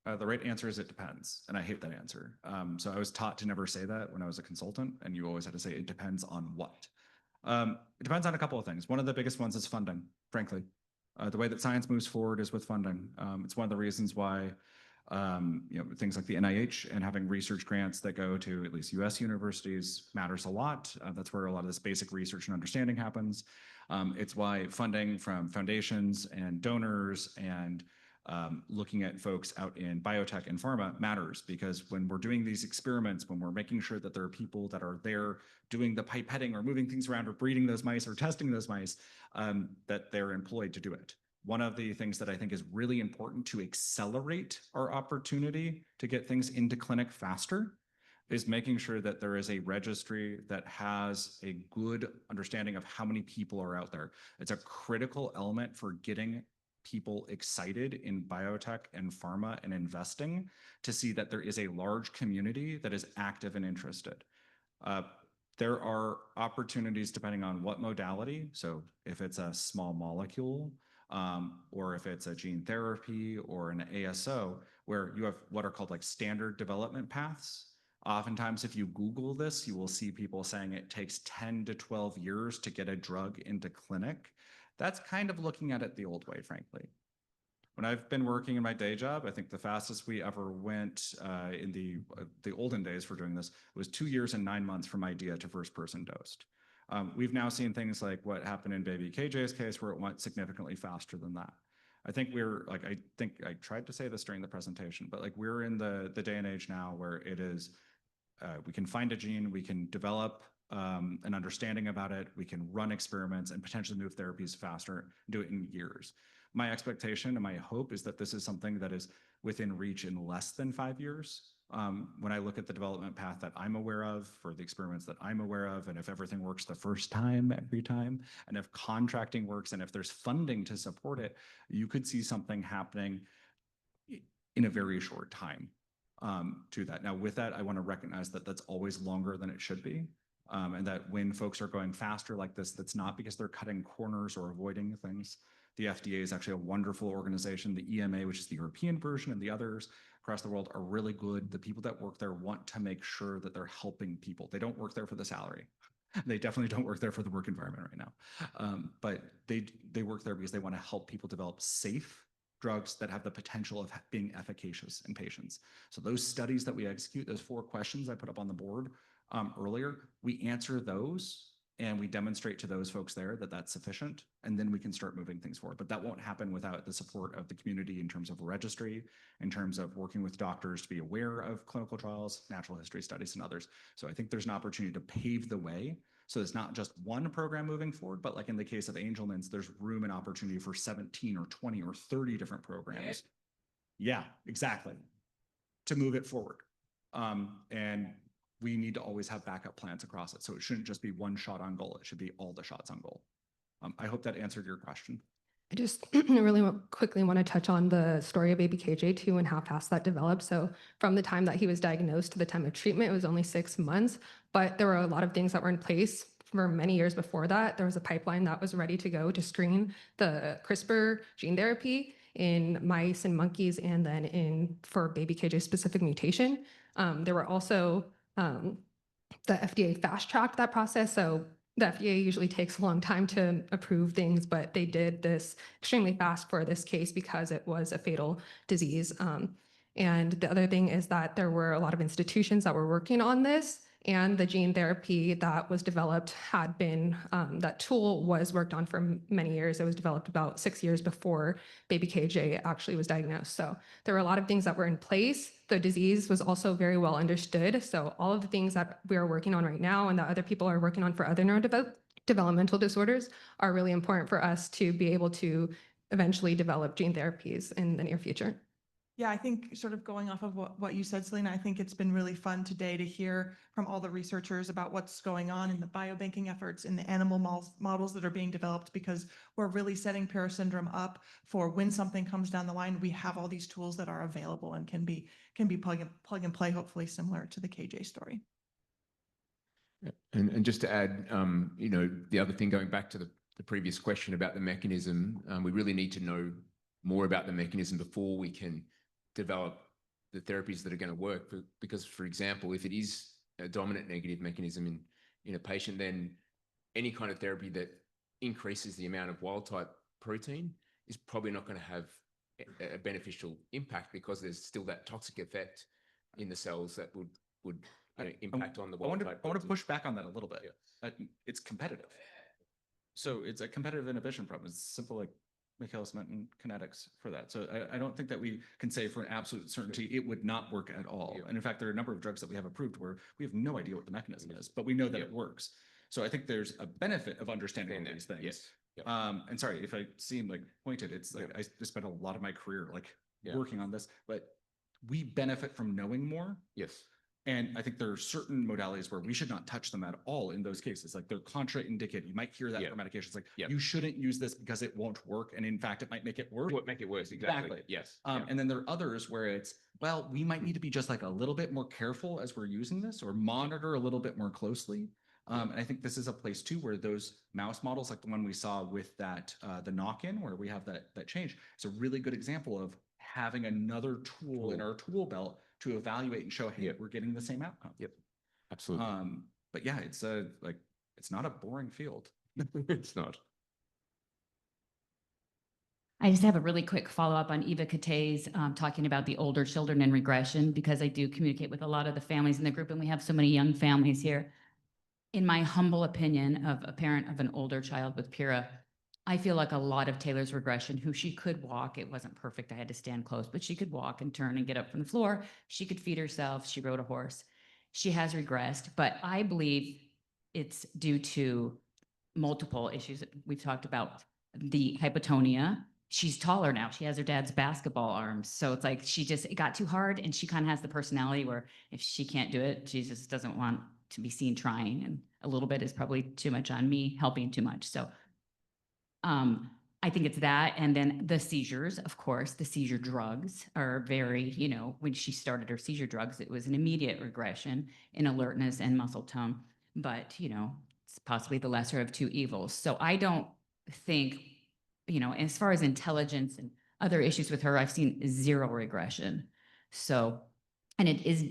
The right answer is it depends. And I hate that answer. So I was taught to never say that when I was a consultant, and you always had to say it depends on what. It depends on a couple of things. One of the biggest ones is funding, frankly. The way that science moves forward is with funding. It's one of the reasons why things like the NIH and having research grants that go to at least US universities matters a lot. That's where a lot of this basic research and understanding happens. It's why funding from foundations and donors and looking at folks out in biotech and pharma matters, because when we're doing these experiments, when we're making sure that there are people that are there doing the pipetting or moving things around or breeding those mice or testing those mice, that they're employed to do it. One of the things that I think is really important to accelerate our opportunity to get things into clinic faster is making sure that there is a registry that has a good understanding of how many people are out there. It's a critical element for getting people excited in biotech and pharma and investing, to see that there is a large community that is active and interested. There are opportunities depending on what modality. So if it's a small molecule, or if it's a gene therapy or an ASO, where you have what are called like standard development paths. Oftentimes, if you Google this, you will see people saying it takes 10 to 12 years to get a drug into clinic. That's kind of looking at it the old way, frankly. When I've been working in my day job, I think the fastest we ever went in the olden days for doing this was 2 years and 9 months from idea to first person dosed. We've now seen things like what happened in baby KJ's case, where it went significantly faster than that. I think I think I tried to say this during the presentation, but like we're in the day and age now where it is, we can find a gene, we can develop an understanding about it, we can run experiments and potentially move therapies faster, do it in years. My expectation and my hope is that this is something that is within reach in less than 5 years. When I look at the development path that I'm aware of for the experiments that I'm aware of, and if everything works the first time, every time, and if contracting works, and if there's funding to support it, you could see something happening in a very short time to that. Now, with that, I want to recognize that that's always longer than it should be. And that when folks are going faster like this, that's not because they're cutting corners or avoiding things. The FDA is actually a wonderful organization. The EMA, which is the European version, and the others across the world are really good. The people that work there want to make sure that they're helping people. They don't work there for the salary. They definitely don't work there for the work environment right now. But they work there because they want to help people develop safe drugs that have the potential of being efficacious in patients. So those studies that we execute, those 4 questions I put up on the board earlier, we answer those and we demonstrate to those folks there that that's sufficient, and then we can start moving things forward. But that won't happen without the support of the community in terms of a registry, in terms of working with doctors to be aware of clinical trials, natural history studies, and others. So I think there's an opportunity to pave the way. So it's not just one program moving forward, but like in the case of Angelman's, there's room and opportunity for 17 or 20 or 30 different programs. Yeah, exactly. To move it forward. And we need to always have backup plans across it. So it shouldn't just be one shot on goal. It should be all the shots on goal. I hope that answered your question. I just really quickly want to touch on the story of baby KJ too and how fast that developed. So from the time that he was diagnosed to the time of treatment, it was only 6 months, but there were a lot of things that were in place for many years before that. There was a pipeline that was ready to go to screen the CRISPR gene therapy in mice and monkeys, and then for baby KJ specific mutation. There were also the FDA fast tracked that process. So the FDA usually takes a long time to approve things, but they did this extremely fast for this case because it was a fatal disease. And the other thing is that there were a lot of institutions that were working on this, and the gene therapy that was developed had been, that tool was worked on for many years. It was developed about 6 years before baby KJ actually was diagnosed. So there were a lot of things that were in place. The disease was also very well understood. So all of the things that we are working on right now and that other people are working on for other neurodevelopmental disorders are really important for us to be able to eventually develop gene therapies in the near future. Yeah, I think sort of going off of what you said, Celena, I think it's been really fun today to hear from all the researchers about what's going on in the biobanking efforts, in the animal models that are being developed, because we're really setting PURA syndrome up for when something comes down the line. We have all these tools that are available and can be plug and play, hopefully similar to the KJ story. And just to add, the other thing, going back to the previous question about the mechanism, we really need to know more about the mechanism before we can develop the therapies that are going to work. Because, for example, if it is a dominant negative mechanism in a patient, then any kind of therapy that increases the amount of wild type protein is probably not going to have a beneficial impact, because there's still that toxic effect in the cells that would impact on the wild type. I want to push back on that a little bit. Yeah. It's competitive. So it's a competitive inhibition problem. It's simple, like Michaelis Menten kinetics for that. So I don't think that we can say for an absolute certainty it would not work at all. Yeah. And in fact, there are a number of drugs that we have approved where we have no idea what the mechanism is, but we know that it works. So I think there's a benefit of understanding these things. Yes. Yep. And sorry if I seem like pointed, it's like I spent a lot of my career working on this, but we benefit from knowing more. Yes. And I think there are certain modalities where we should not touch them at all in those cases. Like they're contraindicated. You might hear that for medications. Like you shouldn't use this because it won't work. And in fact, it might make it worse. It would make it worse. Exactly. Yes. And then there are others where it's, well, we might need to be just like a little bit more careful as we're using this, or monitor a little bit more closely. And I think this is a place too where those mouse models, like the one we saw with that, the knock-in, where we have that change, it's a really good example of having another tool in our tool belt to evaluate and show, hey, we're getting the same outcome. Yep, absolutely. But yeah, it's it's not a boring field. It's not. I just have a really quick follow-up on Eva Kate's talking about the older children and regression, because I do communicate with a lot of the families in the group, and we have so many young families here. In my humble opinion of a parent of an older child with PURA, I feel like a lot of Taylor's regression, who she could walk, it wasn't perfect, I had to stand close, but she could walk and turn and get up from the floor. She could feed herself, she rode a horse. She has regressed, but I believe it's due to multiple issues that we've talked about. The hypotonia, she's taller now, she has her dad's basketball arms. So it's like it got too hard, and she kind of has the personality where if she can't do it, she just doesn't want to be seen trying. And a little bit is probably too much on me, helping too much. So I think it's that. And then the seizures, of course, the seizure drugs are very, when she started her seizure drugs, it was an immediate regression in alertness and muscle tone. But, it's possibly the lesser of two evils. So I don't think, as far as intelligence and other issues with her, I've seen zero regression. So, and it is,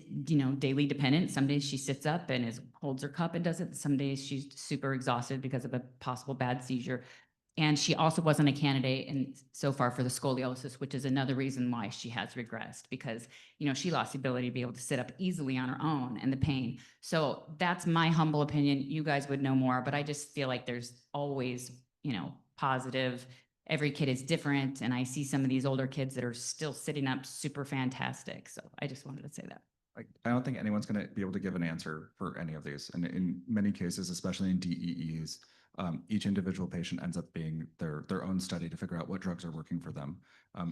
daily dependent. Some days she sits up and holds her cup and does it. Some days she's super exhausted because of a possible bad seizure. And she also wasn't a candidate and so far for the scoliosis, which is another reason why she has regressed because, you know, she lost the ability to be able to sit up easily on her own and the pain. So that's my humble opinion. You guys would know more, but I just feel like there's always, you know, positive. Every kid is different. And I see some of these older kids that are still sitting up super fantastic. So I just wanted to say that. Like, I don't think anyone's going to be able to give an answer for any of these. And in many cases, especially in DEEs, each individual patient ends up being their own study to figure out what drugs are working for them.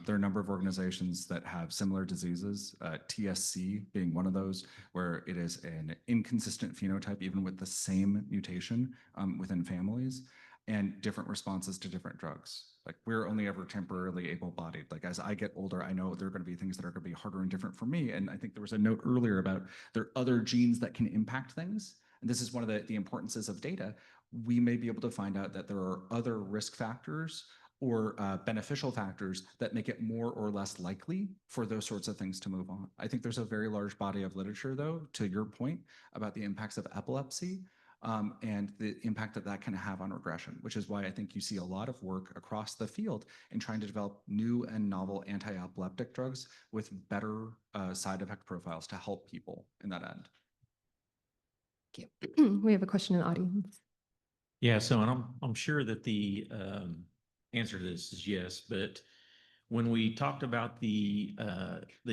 There are a number of organizations that have similar diseases, TSC being one of those, where it is an inconsistent phenotype, even with the same mutation within families, and different responses to different drugs. Like, we're only ever temporarily able-bodied. Like, as I get older, I know there are going to be things that are going to be harder and different for me. And I think there was a note earlier about there are other genes that can impact things. And this is one of the importances of data. We may be able to find out that there are other risk factors or beneficial factors that make it more or less likely for those sorts of things to move on. I think there's a very large body of literature, though, to your point about the impacts of epilepsy and the impact that that can have on regression, which is why I think you see a lot of work across the field in trying to develop new and novel anti-epileptic drugs with better side effect profiles to help people in that end. Thank you. We have a question in the audience. Yeah, so and I'm sure that the answer to this is yes, but when we talked about the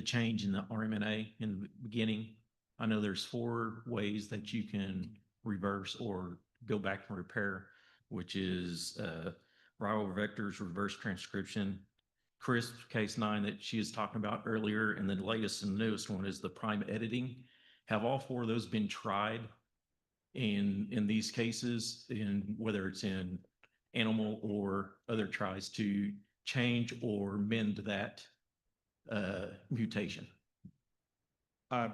change in the RMNA in the beginning, I know there's 4 ways that you can reverse or go back and repair, which is viral vectors, reverse transcription, CRISP case 9 that she was talking about earlier, and the latest and newest one is the prime editing. Have all 4 of those been tried in these cases, in whether it's in animal or other tries to change or mend that mutation?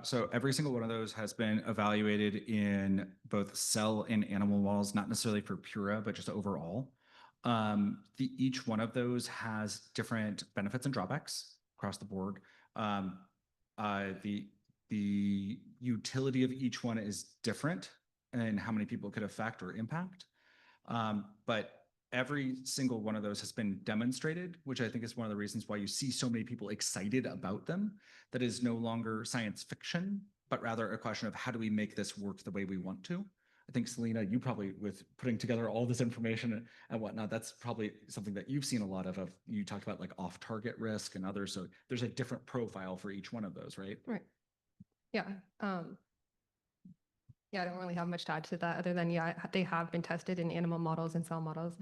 So every single one of those has been evaluated in both cell and animal models, not necessarily for PURA, but just overall. Each one of those has different benefits and drawbacks across the board. The utility of each one is different and how many people could affect or impact. But every single one of those has been demonstrated, which I think is one of the reasons why you see so many people excited about them. That is no longer science fiction, but rather a question of how do we make this work the way we want to. I think, Celena, you probably, with putting together all this information and whatnot, that's probably something that you've seen a lot of. You talked about like off-target risk and others. So there's a different profile for each one of those, right? Right. Yeah. Yeah, I don't really have much to add to that other than, yeah, they have been tested in animal models and cell models.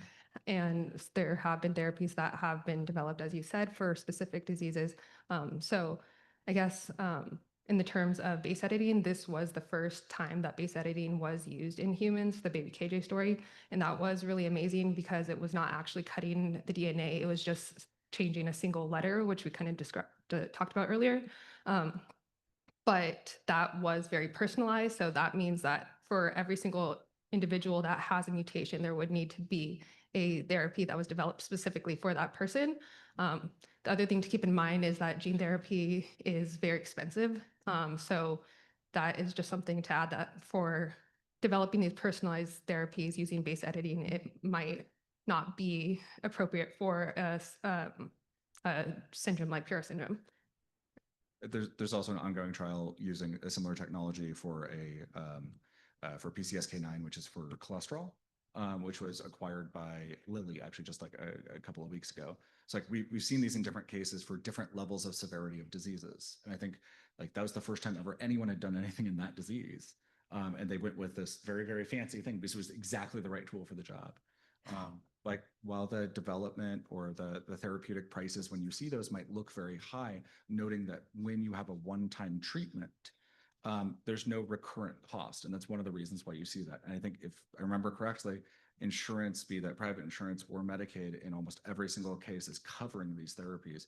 And there have been therapies that have been developed, as you said, for specific diseases. So I guess in the terms of base editing, this was the first time that base editing was used in humans, the baby KJ story. And that was really amazing because it was not actually cutting the DNA. It was just changing a single letter, which we kind of talked about earlier. But that was very personalized. So that means that for every single individual that has a mutation, there would need to be a therapy that was developed specifically for that person. The other thing to keep in mind is that gene therapy is very expensive. So that is just something to add, that for developing these personalized therapies using base editing, it might not be appropriate for a syndrome like PURA syndrome. There's also an ongoing trial using a similar technology for for PCSK9, which is for cholesterol, which was acquired by Lilly actually just like a couple of weeks ago. So like we've seen these in different cases for different levels of severity of diseases, and I think like that was the first time ever anyone had done anything in that disease, and they went with this very, very fancy thing because it was exactly the right tool for the job. Like while the development or the therapeutic prices, when you see those, might look very high, noting that when you have a one-time treatment, there's no recurrent cost. And that's one of the reasons why you see that. And I think if I remember correctly, insurance, be that private insurance or Medicaid, in almost every single case is covering these therapies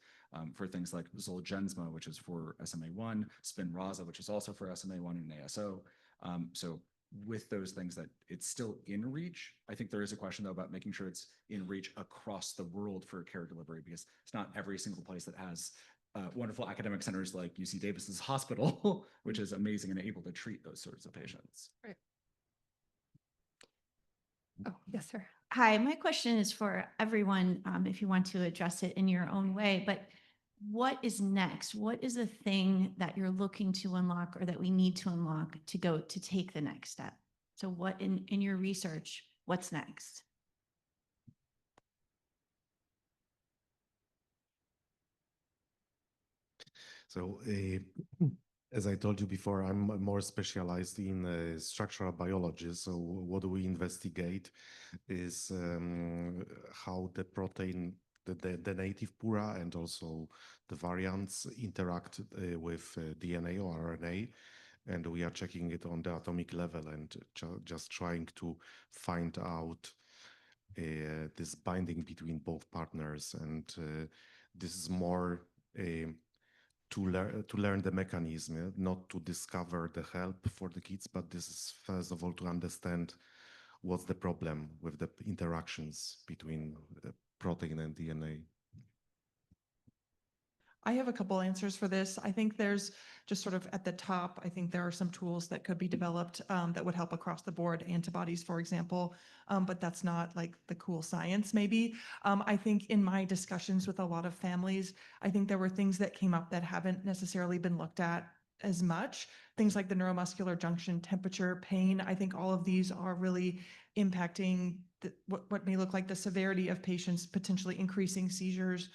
for things like Zolgensma, which is for SMA1, Spinraza, which is also for SMA1 and ASO. So with those things that it's still in reach, I think there is a question though about making sure it's in reach across the world for care delivery, because it's not every single place that has wonderful academic centers like UC Davis's hospital, which is amazing and able to treat those sorts of patients. Right. Oh, yes, sir. Hi, my question is for everyone, if you want to address it in your own way, but what is next? What is the thing that you're looking to unlock or that we need to unlock to go to take the next step? So what in your research, what's next? So, as I told you before, I'm more specialized in structural biology. So, what we investigate is how the protein, the native PURA, and also the variants interact with DNA or RNA. And we are checking it on the atomic level and just trying to find out this binding between both partners. And this is more to learn the mechanism, not to discover the help for the kids, but this is first of all to understand what's the problem with the interactions between the protein and DNA. I have a couple answers for this. I think there's just sort of at the top, I think there are some tools that could be developed that would help across the board, antibodies, for example, but that's not like the cool science maybe. I think in my discussions with a lot of families, I think there were things that came up that haven't necessarily been looked at as much. Things like the neuromuscular junction, temperature, pain. I think all of these are really impacting what may look like the severity of patients, potentially increasing seizures,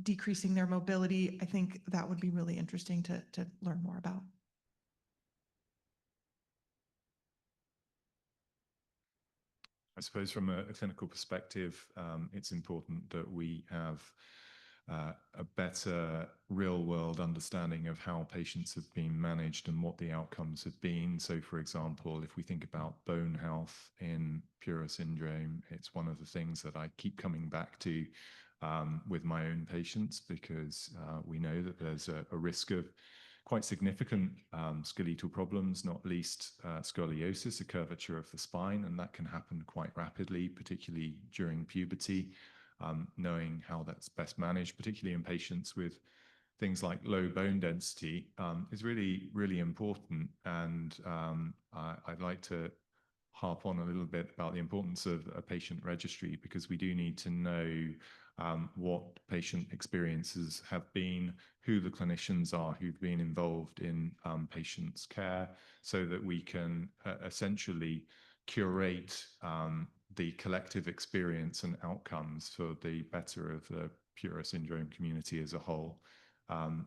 decreasing their mobility. I think that would be really interesting to learn more about. I suppose from a clinical perspective, it's important that we have a better real-world understanding of how patients have been managed and what the outcomes have been. So, for example, if we think about bone health in PURA syndrome, it's one of the things that I keep coming back to with my own patients, because we know that there's a risk of quite significant skeletal problems, not least scoliosis, a curvature of the spine, and that can happen quite rapidly, particularly during puberty. Knowing how that's best managed, particularly in patients with things like low bone density, is really, really important. And I'd like to harp on a little bit about the importance of a patient registry, because we do need to know what patient experiences have been, who the clinicians are who've been involved in patients' care, so that we can essentially curate the collective experience and outcomes for the better of the PURA syndrome community as a whole.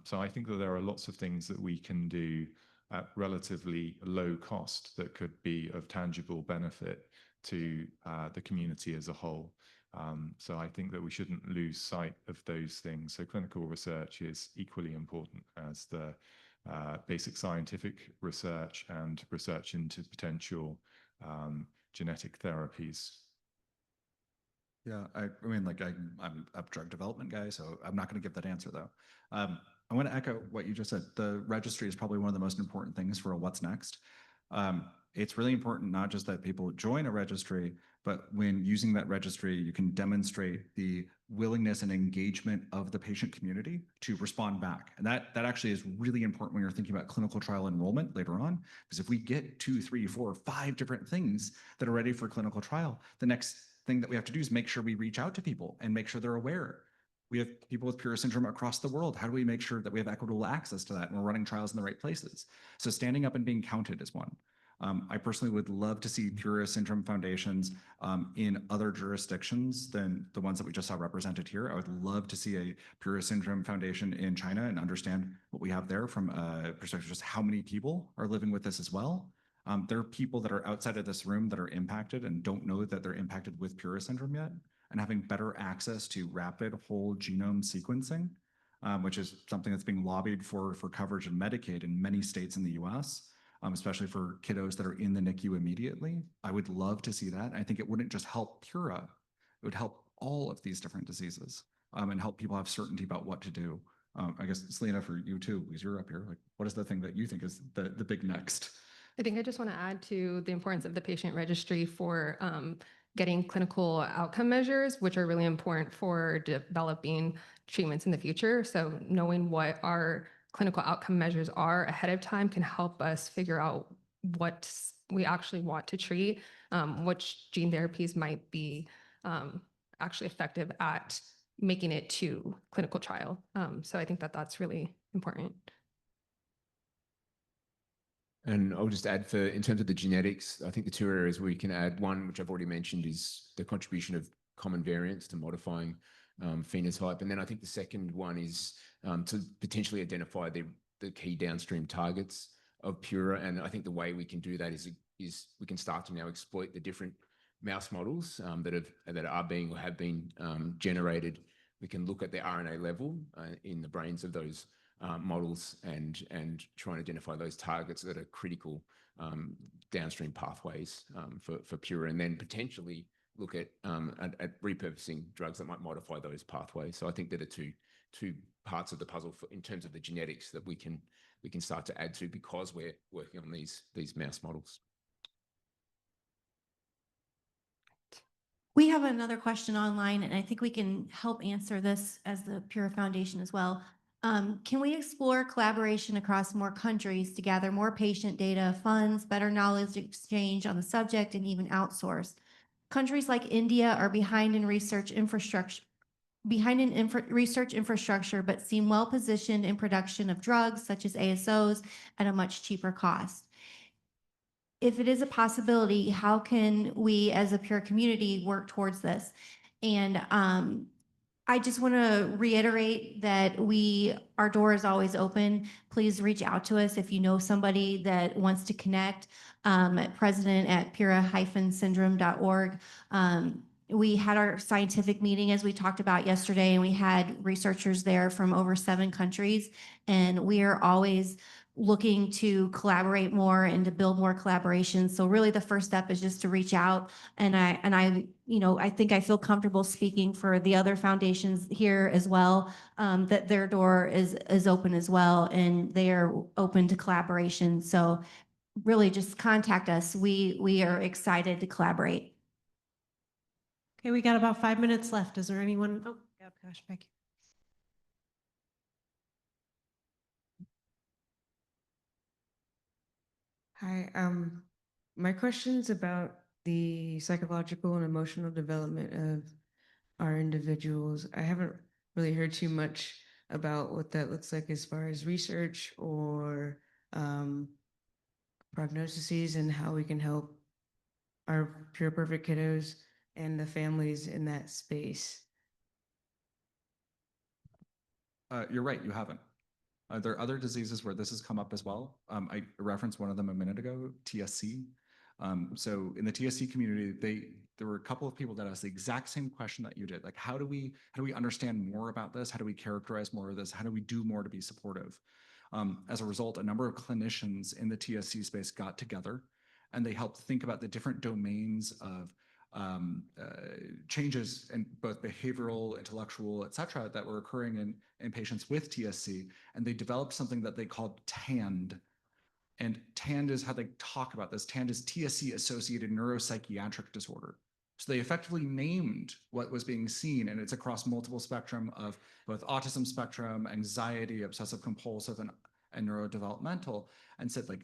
So I think that there are lots of things that we can do at relatively low cost that could be of tangible benefit to the community as a whole. So I think that we shouldn't lose sight of those things. So clinical research is equally important as the basic scientific research and research into potential genetic therapies. Yeah, I mean, like I'm a drug development guy, so I'm not going to give that answer though. I want to echo what you just said. The registry is probably one of the most important things for a what's next. It's really important not just that people join a registry, but when using that registry, you can demonstrate the willingness and engagement of the patient community to respond back. And that actually is really important when you're thinking about clinical trial enrollment later on, because if we get 2, 3, 4, 5 different things that are ready for clinical trial, the next thing that we have to do is make sure we reach out to people and make sure they're aware. We have people with PURA syndrome across the world. How do we make sure that we have equitable access to that and we're running trials in the right places? So standing up and being counted is one. I personally would love to see PURA syndrome foundations in other jurisdictions than the ones that we just saw represented here. I would love to see a PURA syndrome foundation in China and understand what we have there from a perspective of just how many people are living with this as well. There are people that are outside of this room that are impacted and don't know that they're impacted with PURA syndrome yet, and having better access to rapid whole genome sequencing, which is something that's being lobbied for coverage in Medicaid in many states in the US, especially for kiddos that are in the NICU immediately. I would love to see that. I think it wouldn't just help PURA, it would help all of these different diseases and help people have certainty about what to do. I guess, Celena, for you too, because you're up here, like, what is the thing that you think is the big next? I think I just want to add to the importance of the patient registry for getting clinical outcome measures, which are really important for developing treatments in the future. So knowing what our clinical outcome measures are ahead of time can help us figure out what we actually want to treat, which gene therapies might be actually effective at making it to clinical trial. So I think that that's really important. And I'll just add in terms of the genetics, I think the two areas where you can add one, which I've already mentioned, is the contribution of common variants to modifying phenotype. And then I think the second one is to potentially identify the key downstream targets of PURA. And I think the way we can do that is we can start to now exploit the different mouse models that are being or have been generated. We can look at the RNA level in the brains of those models and try and identify those targets that are critical downstream pathways for PURA, and then potentially look at repurposing drugs that might modify those pathways. So I think that are two parts of the puzzle in terms of the genetics that we can start to add to, because we're working on these mouse models. We have another question online, and I think we can help answer this as the PURA Foundation as well. Can we explore collaboration across more countries to gather more patient data, funds, better knowledge exchange on the subject, and even outsource? Countries like India are behind in research infrastructure, but seem well positioned in production of drugs such as ASOs at a much cheaper cost. If it is a possibility, how can we as a PURA community work towards this? And I just want to reiterate that our door is always open. Please reach out to us if you know somebody that wants to connect. President at pura-syndrome.org. We had our scientific meeting, as we talked about yesterday, and we had researchers there from over 7 countries. And we are always looking to collaborate more and to build more collaborations. So really the first step is just to reach out. And I think I feel comfortable speaking for the other foundations here as well, that their door is open as well, and they are open to collaboration. So really just contact us. We are excited to collaborate. Okay, we got about 5 minutes left. Is there anyone? Oh, gosh, Becky. Hi, my question's about the psychological and emotional development of our individuals. I haven't really heard too much about what that looks like as far as research or prognoses, and how we can help our Pure Perfect kiddos and the families in that space. You're right, you haven't. There are other diseases where this has come up as well. I referenced one of them a minute ago, TSC. So in the TSC community, there were a couple of people that asked the exact same question that you did. Like, how do we understand more about this? How do we characterize more of this? How do we do more to be supportive? As a result, a number of clinicians in the TSC space got together, and they helped think about the different domains of changes in both behavioral, intellectual, et cetera, that were occurring in patients with TSC. And they developed something that they called TAND. And TAND is how they talk about this. TAND is TSC-associated neuropsychiatric disorder. So they effectively named what was being seen, and it's across multiple spectrum of both autism spectrum, anxiety, obsessive compulsive, and neurodevelopmental, and said, like,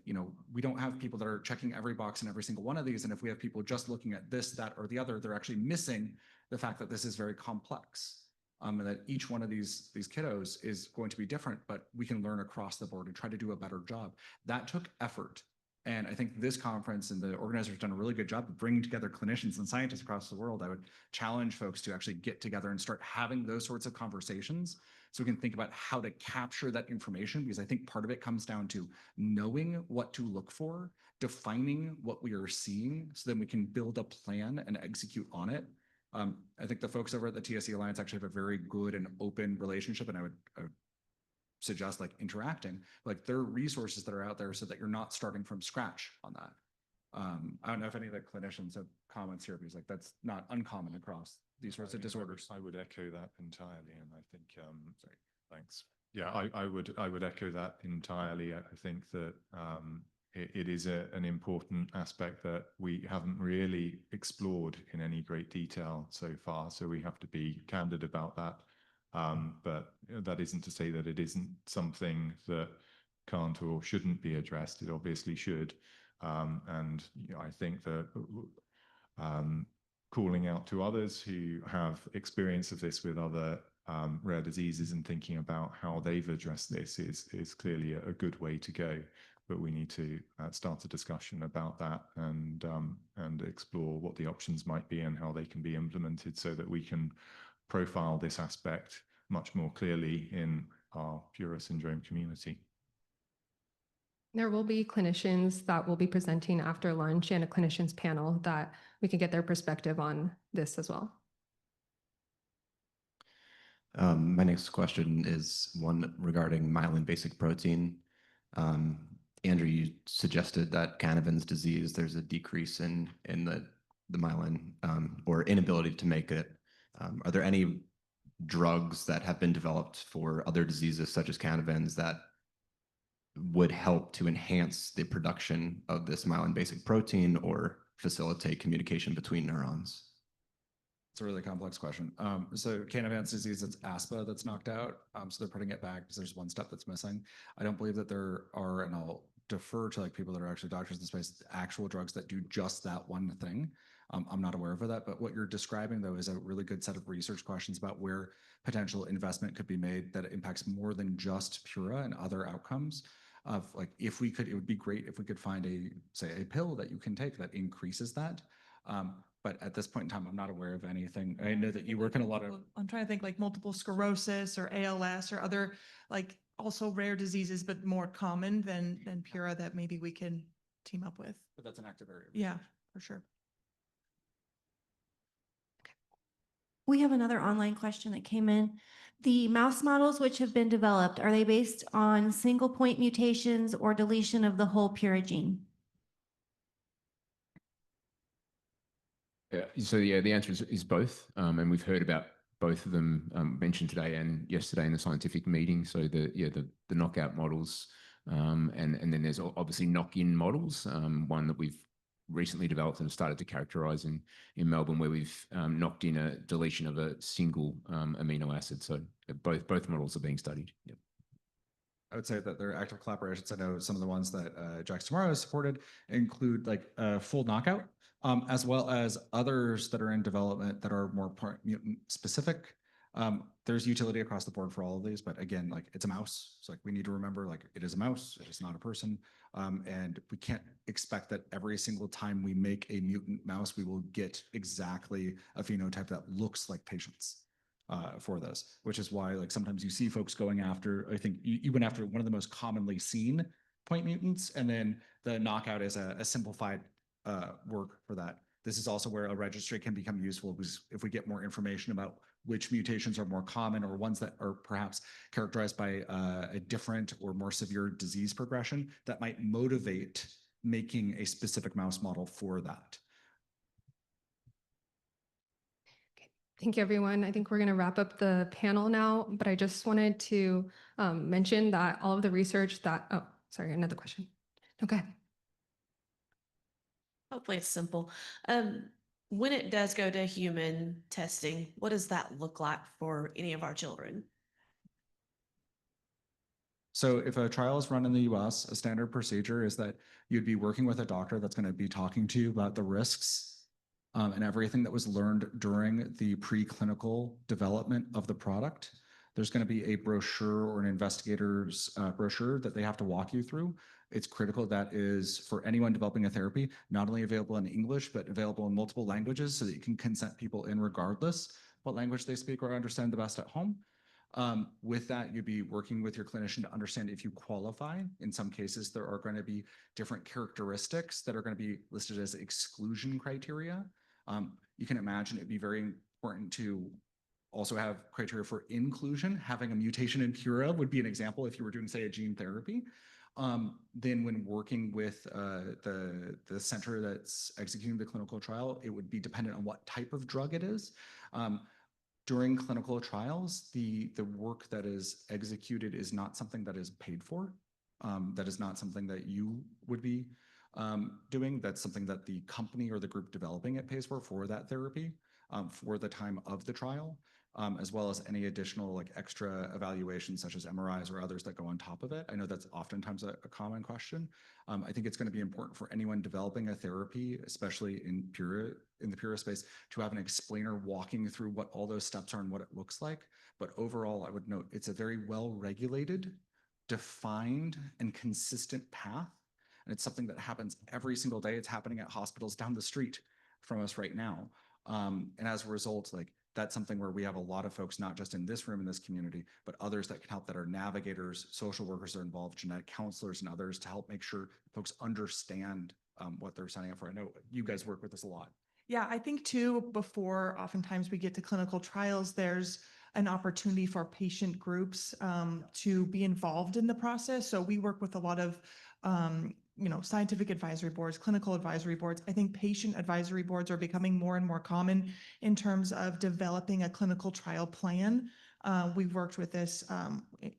we don't have people that are checking every box in every single one of these. And if we have people just looking at this, that, or the other, they're actually missing the fact that this is very complex. And that each one of these kiddos is going to be different, but we can learn across the board and try to do a better job. That took effort. And I think this conference and the organizers have done a really good job of bringing together clinicians and scientists across the world. I would challenge folks to actually get together and start having those sorts of conversations, so we can think about how to capture that information, because I think part of it comes down to knowing what to look for, defining what we are seeing, so then we can build a plan and execute on it. I think the folks over at the TSC Alliance actually have a very good and open relationship, and I would suggest like interacting. Like, there are resources that are out there so that you're not starting from scratch on that. I don't know if any of the clinicians have comments here, because like that's not uncommon across these sorts of disorders. I would echo that entirely, and I think sorry, thanks. Yeah, I would echo that entirely. I think that it is an important aspect that we haven't really explored in any great detail so far, so we have to be candid about that. But that isn't to say that it isn't something that can't or shouldn't be addressed. It obviously should. And I think that calling out to others who have experience of this with other rare diseases and thinking about how they've addressed this is clearly a good way to go. But we need to start a discussion about that and explore what the options might be and how they can be implemented so that we can profile this aspect much more clearly in our PURA syndrome community. There will be clinicians that will be presenting after lunch and a clinicians panel that we can get their perspective on this as well. My next question is one regarding myelin basic protein. Andrew, you suggested that Canavan's disease, there's a decrease in the myelin or inability to make it. Are there any drugs that have been developed for other diseases such as Canavan's that would help to enhance the production of this myelin basic protein or facilitate communication between neurons? It's a really complex question. So Canavan's disease, it's ASPA that's knocked out. So they're putting it back because there's one step that's missing. I don't believe that there are, and I'll defer to like people that are actually doctors in the space, actual drugs that do just that one thing. I'm not aware of that, but what you're describing though is a really good set of research questions about where potential investment could be made that impacts more than just PURA and other outcomes. Of like, if we could, it would be great if we could find say a pill that you can take that increases that. But at this point in time, I'm not aware of anything. I know that you work in a lot of. I'm trying to think like multiple sclerosis or ALS or other like also rare diseases, but more common than PURA that maybe we can team up with. But that's an active area. Yeah, for sure. We have another online question that came in. The mouse models which have been developed, are they based on single point mutations or deletion of the whole PURA gene? Yeah, so yeah, the answer is both. And we've heard about both of them mentioned today and yesterday in the scientific meeting. So the knockout models, and then there's obviously knock-in models, one that we've recently developed and started to characterize in Melbourne, where we've knocked in a deletion of a single amino acid. So both models are being studied. Yep. I would say that there are active collaborations. I know some of the ones that Jack's Tomorrow has supported include like full knockout, as well as others that are in development that are more mutant specific. There's utility across the board for all of these, but again, like it's a mouse. So like we need to remember like it is a mouse, it is not a person. And we can't expect that every single time we make a mutant mouse, we will get exactly a phenotype that looks like patients. For this, which is why like sometimes you see folks going after, I think you went after one of the most commonly seen point mutants, and then the knockout is a simplified work for that. This is also where a registry can become useful, because if we get more information about which mutations are more common or ones that are perhaps characterized by a different or more severe disease progression, that might motivate making a specific mouse model for that. Thank you, everyone. I think we're going to wrap up the panel now, but I just wanted to mention that all of the research that, oh, sorry, another question. Okay. Hopefully it's simple. When it does go to human testing, what does that look like for any of our children? So if a trial is run in the US, a standard procedure is that you'd be working with a doctor that's going to be talking to you about the risks and everything that was learned during the preclinical development of the product. There's going to be a brochure or an investigator's brochure that they have to walk you through. It's critical that is for anyone developing a therapy, not only available in English, but available in multiple languages so that you can consent people in regardless what language they speak or understand the best at home. With that, you'd be working with your clinician to understand if you qualify. In some cases, there are going to be different characteristics that are going to be listed as exclusion criteria. You can imagine it'd be very important to also have criteria for inclusion. Having a mutation in PURA would be an example if you were doing, say, a gene therapy. Then when working with the center that's executing the clinical trial, it would be dependent on what type of drug it is. During clinical trials, the work that is executed is not something that is paid for. That is not something that you would be doing. That's something that the company or the group developing it pays for that therapy for the time of the trial. as well as any additional like extra evaluations such as MRIs or others that go on top of it. I know that's oftentimes a common question. I think it's going to be important for anyone developing a therapy, especially in the PURA space, to have an explainer walking through what all those steps are and what it looks like. But overall, I would note it's a very well-regulated, defined, and consistent path. And it's something that happens every single day. It's happening at hospitals down the street from us right now. And as a result, like that's something where we have a lot of folks, not just in this room, in this community, but others that can help, that are navigators, social workers are involved, genetic counselors and others to help make sure folks understand what they're signing up for. I know you guys work with this a lot. Yeah, I think too, before oftentimes we get to clinical trials, there's an opportunity for patient groups to be involved in the process. So we work with a lot of scientific advisory boards, clinical advisory boards. I think patient advisory boards are becoming more and more common in terms of developing a clinical trial plan. We've worked with this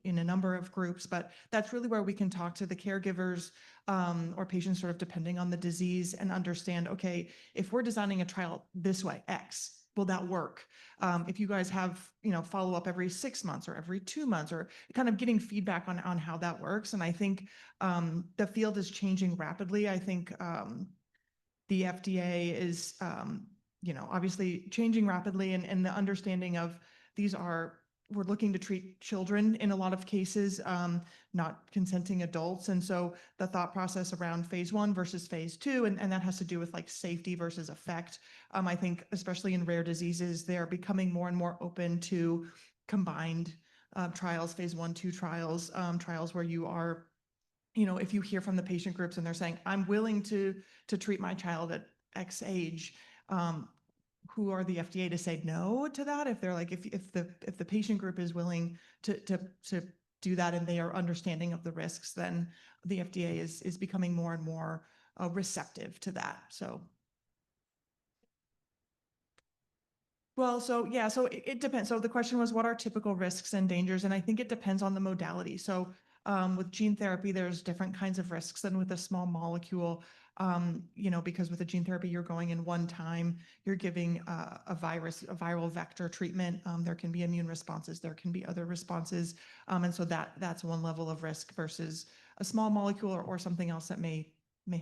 in a number of groups, but that's really where we can talk to the caregivers or patients, sort of depending on the disease, and understand, okay, if we're designing a trial this way, X, will that work? If you guys have, follow up every 6 months or every 2 months, or kind of getting feedback on how that works. And I think the field is changing rapidly. I think the FDA is, obviously changing rapidly, and the understanding of we're looking to treat children in a lot of cases, not consenting adults. And so the thought process around phase 1 versus phase 2, and that has to do with like safety versus effect. I think especially in rare diseases, they're becoming more and more open to combined trials, phase 1, 2 trials, trials where you are, if you hear from the patient groups and they're saying, I'm willing to treat my child at X age, who are the FDA to say no to that? If they're like, if the patient group is willing to do that and they are understanding of the risks, then the FDA is becoming more and more receptive to that. So. Well, so yeah, so it depends. So the question was, what are typical risks and dangers? And I think it depends on the modality. So with gene therapy, there's different kinds of risks than with a small molecule. Because with a gene therapy, you're going in one time, you're giving a viral vector treatment. There can be immune responses, there can be other responses. And so that's one level of risk versus a small molecule or something else that may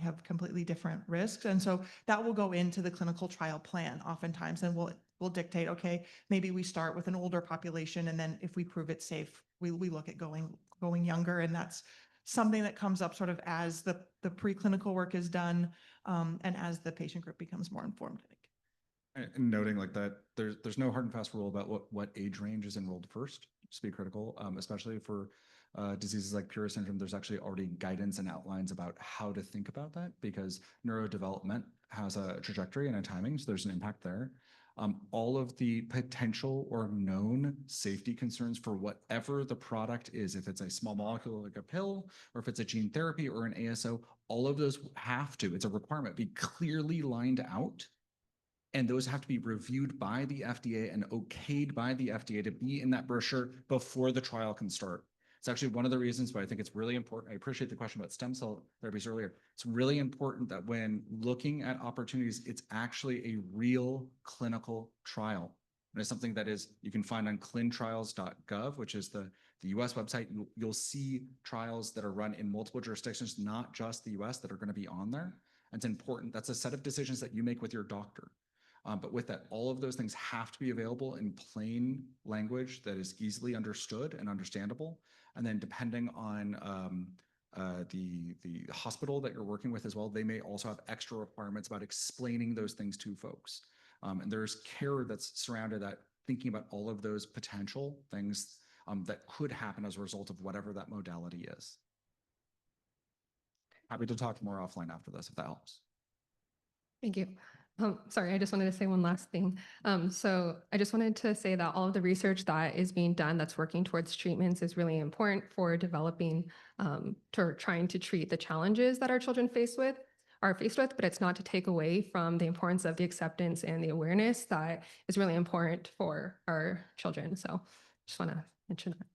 have completely different risks. And so that will go into the clinical trial plan oftentimes, and we'll dictate, okay, maybe we start with an older population, and then if we prove it safe, we look at going younger. And that's something that comes up sort of as the preclinical work is done, and as the patient group becomes more informed, I think. And noting like that, there's no hard and fast rule about what age range is enrolled first, to be critical, especially for diseases like PURA syndrome. There's actually already guidance and outlines about how to think about that, because neurodevelopment has a trajectory and a timing, so there's an impact there. All of the potential or known safety concerns for whatever the product is, if it's a small molecule like a pill, or if it's a gene therapy or an ASO, all of those it's a requirement, be clearly lined out. And those have to be reviewed by the FDA and okayed by the FDA to be in that brochure before the trial can start. It's actually one of the reasons why I think it's really important. I appreciate the question about stem cell therapies earlier. It's really important that when looking at opportunities, it's actually a real clinical trial. And it's something that you can find on clintrials.gov, which is the US website. You'll see trials that are run in multiple jurisdictions, not just the US, that are going to be on there. And it's important. That's a set of decisions that you make with your doctor. But with that, all of those things have to be available in plain language that is easily understood and understandable. And then depending on the hospital that you're working with as well, they may also have extra requirements about explaining those things to folks. And there's care that's surrounded that, thinking about all of those potential things that could happen as a result of whatever that modality is. Happy to talk more offline after this, if that helps. Thank you. Sorry, I just wanted to say one last thing. So I just wanted to say that all of the research that is being done that's working towards treatments is really important for developing, trying to treat the challenges that our children are faced with, but it's not to take away from the importance of the acceptance and the awareness that is really important for our children. So just want to mention that.